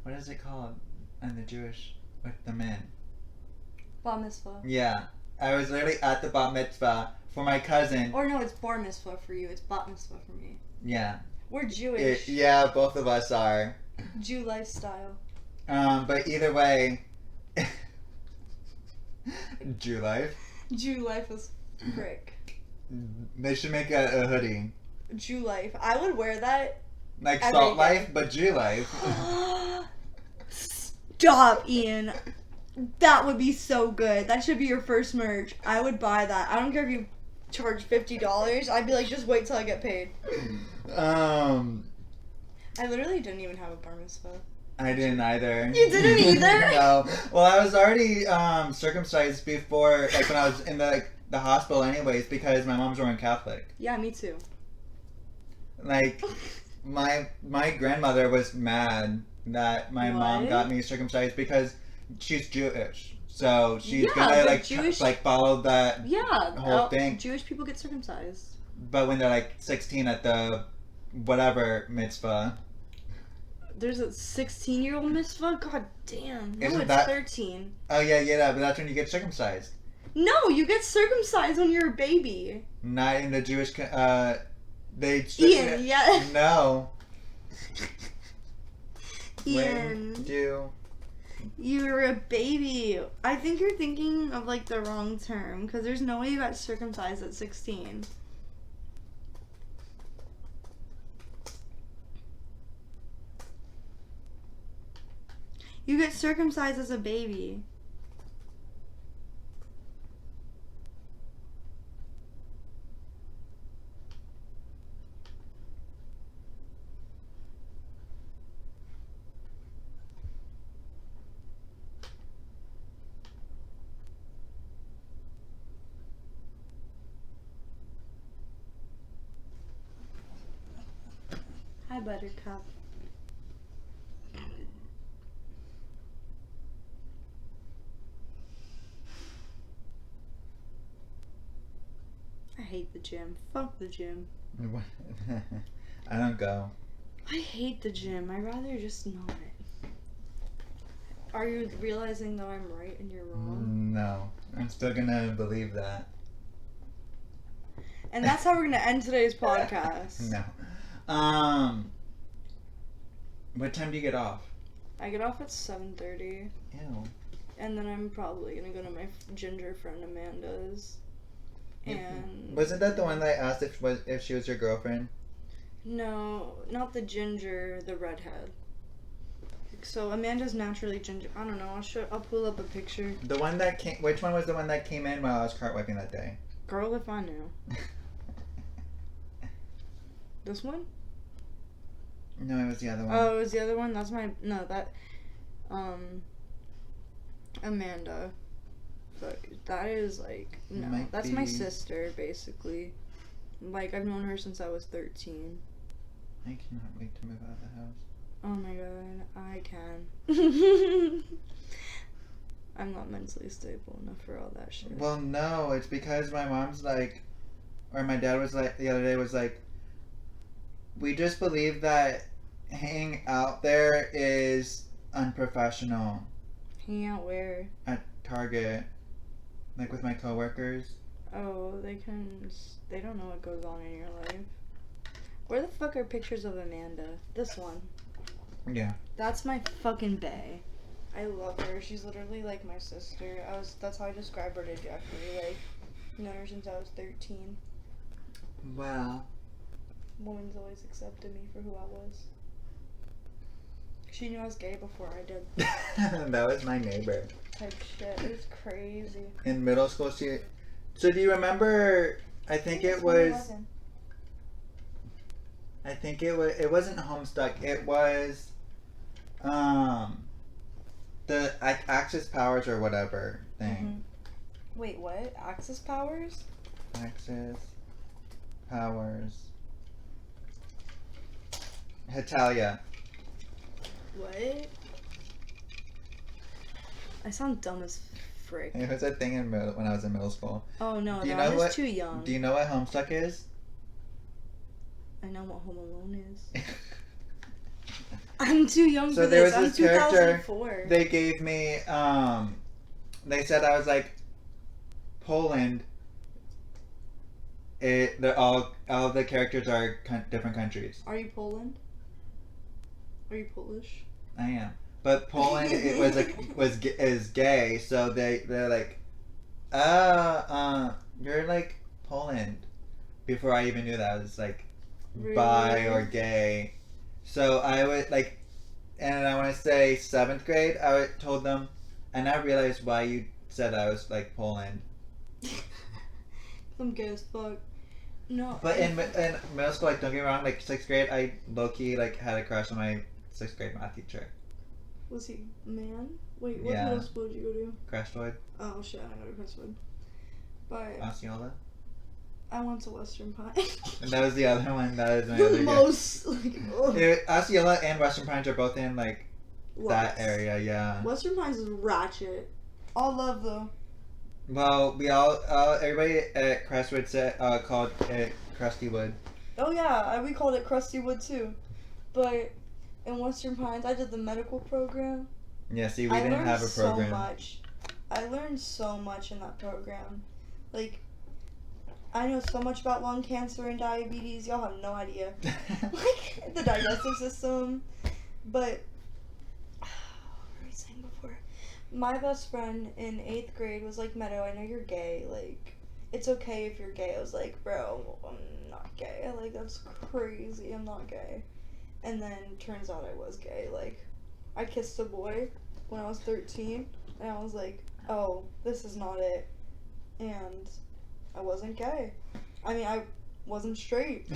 what is it called in the Jewish with the men? Bar mitzvah. Yeah, I was literally at the bat mitzvah for my cousin. Or no, it's bar mitzvah for you. It's bat mitzvah for me. Yeah. We're Jewish. Yeah, both of us are. Jew lifestyle. But either way, Jew life. Jew life is frick. They should make a hoodie. Jew life. I would wear that. Like Every Salt day. Life, but Jew life. Stop, Ian. That would be so good. That should be your first merch. I would buy that. I don't care if you charge $50. I'd be like, just wait till I get paid. I literally didn't even have a bar mitzvah. I didn't either. You didn't either? No. Well, I was already circumcised before, like when I was in the hospital, anyways, because my mom's Roman Catholic. Yeah, me too. Like, my grandmother was mad that my mom What? got me circumcised because she's Jewish, so she's Yeah, gonna but like Jewish- like follow that Yeah. whole thing. Jewish people get circumcised. But when they're like 16 at the whatever mitzvah. There's a 16-year-old mitzvah? God damn. No, Isn't it's that- 13. Oh yeah, but that's when you get circumcised. No, you get circumcised when you're a baby. Not in the Jewish. They. Ian, yeah. No. Ian, When do. you're a baby. I think you're thinking of like the wrong term because there's no way you got circumcised at 16. You get circumcised as a baby. Hi, Buttercup. I hate the gym. Fuck the gym. I don't go. I hate the gym. I'd rather just not. Are you realizing that I'm right and you're wrong? No. I'm still gonna believe that. And that's how we're gonna end today's podcast. No. What time do you get off? I get off at 7:30. Ew. And then I'm probably gonna go to my ginger friend Amanda's. And Wasn't that the one that I asked if she was your girlfriend? no, not the ginger, the redhead. So Amanda's naturally ginger. I don't know. I'll pull up a picture. The one that came. Which one was the one that came in while I was cart wiping that day? Girl, if I knew. This one? No, it was the other one. Oh, it was the other one. Amanda. But that is like no. That's my sister, basically. Like I've known her since I was 13. I cannot wait to move out of the house. Oh my god, I can. I'm not mentally stable enough for all that shit. Well, no, it's because my mom's like, or my dad was like, the other day was like, we just believe that hanging out there is unprofessional. Hanging out where? At Target. Like with my coworkers. Oh, they don't know what goes on in your life. Where the fuck are pictures of Amanda? This one. Yeah. That's my fucking bae. I love her. She's literally like my sister. That's how I describe her to Jeffrey. Like, known her since I was 13. Wow. Woman's always accepted me for who I was. She knew I was gay before I did. That was my neighbor. Type shit. It was crazy. In middle school, so do you remember, it wasn't Homestuck, it was, the Axis Powers or whatever thing. Mm-hmm. Wait, what? Axis Powers? Axis Powers. Hetalia. What? I sound dumb as frick. It was a thing when I was in middle school. Oh no, I was too young. Do you know what Homestuck is? I know what Home Alone is. I'm too young so for there this. was this I'm character 2004. they gave me, they said I was like, Poland. All of the characters are different countries. Are you Poland? Are you Polish? I am. But Poland is gay, so they're like, you're like Poland. Before I even knew that, I was like, Really? bi or gay. So I would like, and I want to say 7th grade, told them, and I realized why you said I was like Poland. I'm gay as fuck. No. But in middle school, like, don't get me wrong, like 6th grade, I low-key like had a crush on my 6th grade math teacher. Was he a man? Wait, what Yeah. middle school did you go to? Crestwood. Oh shit, I don't go to Crestwood. But Osceola. I went to Western Pine. And that was the other one. That was my other The guy. most like Osceola and Western Pines are both in like that area, yeah. Western Pines is ratchet. All love though. Well, we everybody at Crestwood called it Crustywood. Oh yeah, we called it Krusty Wood too. But in Western Pines, I did the medical program. Yeah, see, we didn't have a program. So much. I learned so much in that program. Like, I know so much about lung cancer and diabetes. Y'all have no idea. Like, the digestive system. But, what were we saying before? My best friend in 8th grade was like, Meadow, I know you're gay. Like, it's okay if you're gay. I was like, bro, I'm not gay. Like, that's crazy. I'm not gay. And then turns out I was gay. Like, I kissed a boy when I was 13. And I was like, oh, this is not it. And I wasn't gay. I mean, I wasn't straight.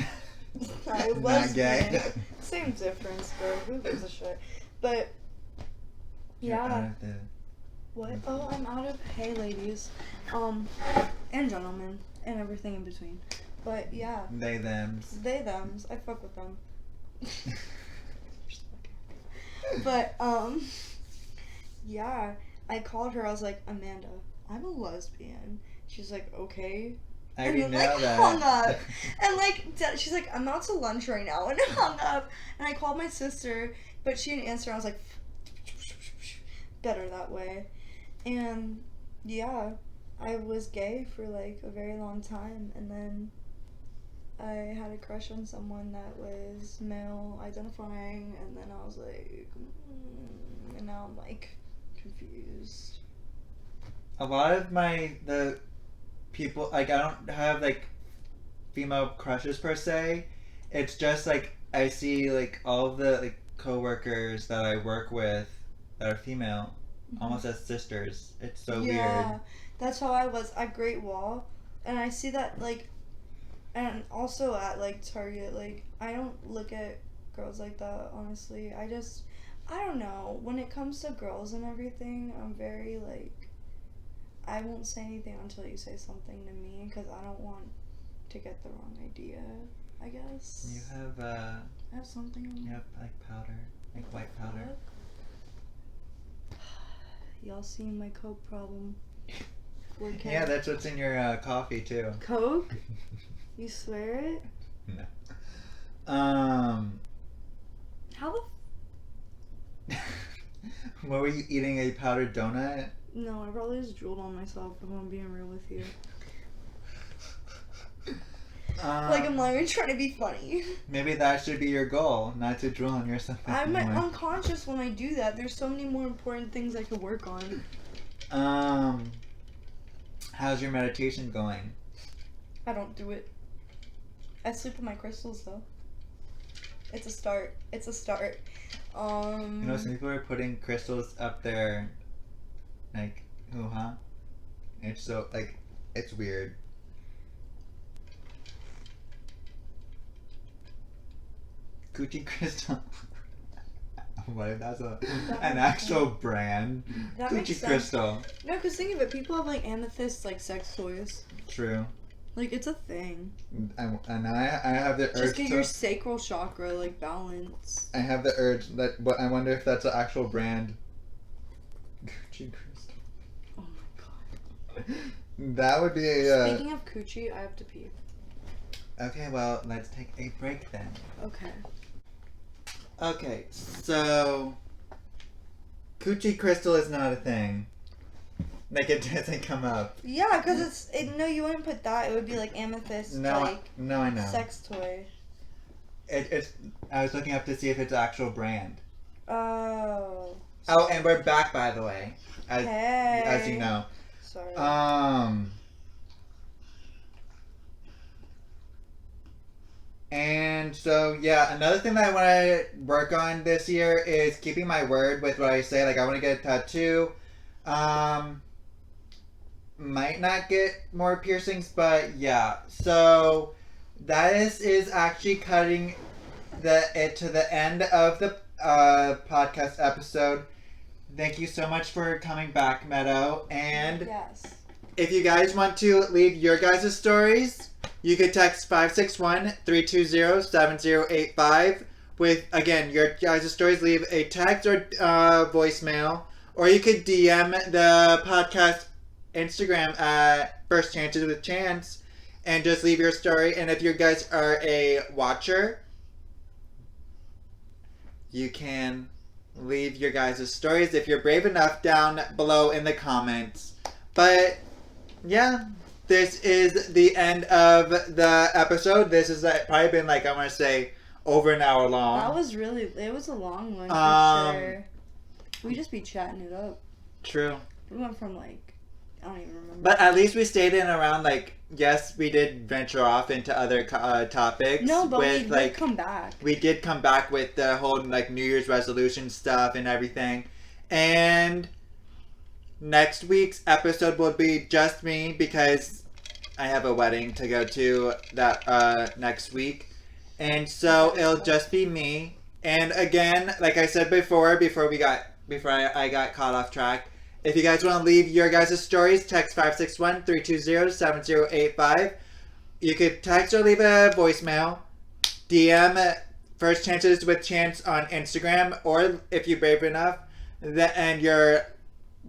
I was Not gay. Same difference, bro. Who gives a shit? But, You're yeah. out of the... What? Oh, I'm out of... Hey, ladies. And gentlemen. And everything in between. But, yeah. They, thems. They, thems. I fuck with them. But yeah, I called her. I was like, Amanda, I'm a lesbian. She's like, okay. I already and know then, like, that. hung up. And like, she's like, I'm out to lunch right now, and hung up. And I called my sister, but she didn't answer. I was like, better that way. And yeah, I was gay for like a very long time, and then I had a crush on someone that was male identifying, and then I was like, and now I'm like confused. A lot of the people, like, I don't have like female crushes per se. It's just like I see like all of the like coworkers that I work with that are female, almost as sisters. It's so weird. That's how I was at Great Wall, and I see that like, and also at like Target. Like, I don't look at girls like that, honestly. I don't know, when it comes to girls and everything, I'm very like, I won't say anything until you say something to me, because I don't want to get the wrong idea, I guess. You have I have something on you have like powder, like white powder. Y'all seen my Coke problem. Yeah, that's what's in your coffee too. Coke? You swear it? No. How the What were you eating, a powdered donut? No, I probably just drooled on myself, if I'm being real with you. Like, I'm not even trying to be funny. Maybe that should be your goal, not to drool on yourself I'm anymore. unconscious when I do that. There's so many more important things I could work on. How's your meditation going? I don't do it. I sleep with my crystals, though. It's a start. It's a start. You know, some people are putting crystals up there, like, hoo-ha. It's so, like, it's weird. Gucci crystal. What if that's an actual brand? That Gucci makes sense. crystal. No, because think of it. People have, like, amethyst, like, sex toys. True. Like, it's a thing. And I have the urge Just get your sacral chakra, like, balanced. I have the urge that, but I wonder if that's an actual brand. Gucci crystal. Oh my god. That would be a. Speaking of coochie, I have to pee. Okay, well, let's take a break then. Okay. Okay, so Coochie crystal is not a thing. Like, it doesn't come up. Yeah, because no, you wouldn't put that. It would be like amethyst, No, like no, I know. sex toy. It's. I was looking up to see if it's an actual brand. Oh. Oh, and we're back, by the way, as you know. Sorry. And so, yeah, another thing that I want to work on this year is keeping my word with what I say. Like, I want to get a tattoo. Might not get more piercings, but yeah. So, that is actually cutting it to the end of the podcast episode. Thank you so much for coming back, Meadow. And yes. if you guys want to leave your guys' stories, you could text 561-320-7085 with, again, your guys' stories. Leave a text or voicemail. Or you could DM the podcast Instagram at First Chances with Chance and just leave your story. And if you guys are a watcher, you can leave your guys' stories if you're brave enough down below in the comments. But, yeah. This is the end of the episode. This is probably been, like, I want to say, over an hour long. It was a long one, for sure. We just be chatting it up. True. We went from, like, I don't even remember. But at least we stayed in around, like, yes, we did venture off into other topics. No, but with, we like, did come back. We did come back with the whole, like, New Year's resolution stuff and everything. And next week's episode will be just me because I have a wedding to go to that next week. And so it'll just be me. And again, like I said before I got caught off track, if you guys want to leave your guys' stories, text 561-320-7085. You could text or leave a voicemail. DM First Chances with Chance on Instagram, or if you're brave enough and you're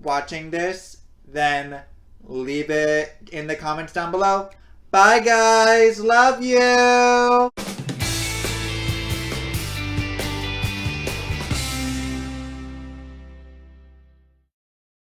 watching this, then leave it in the comments down below. Bye guys, love you!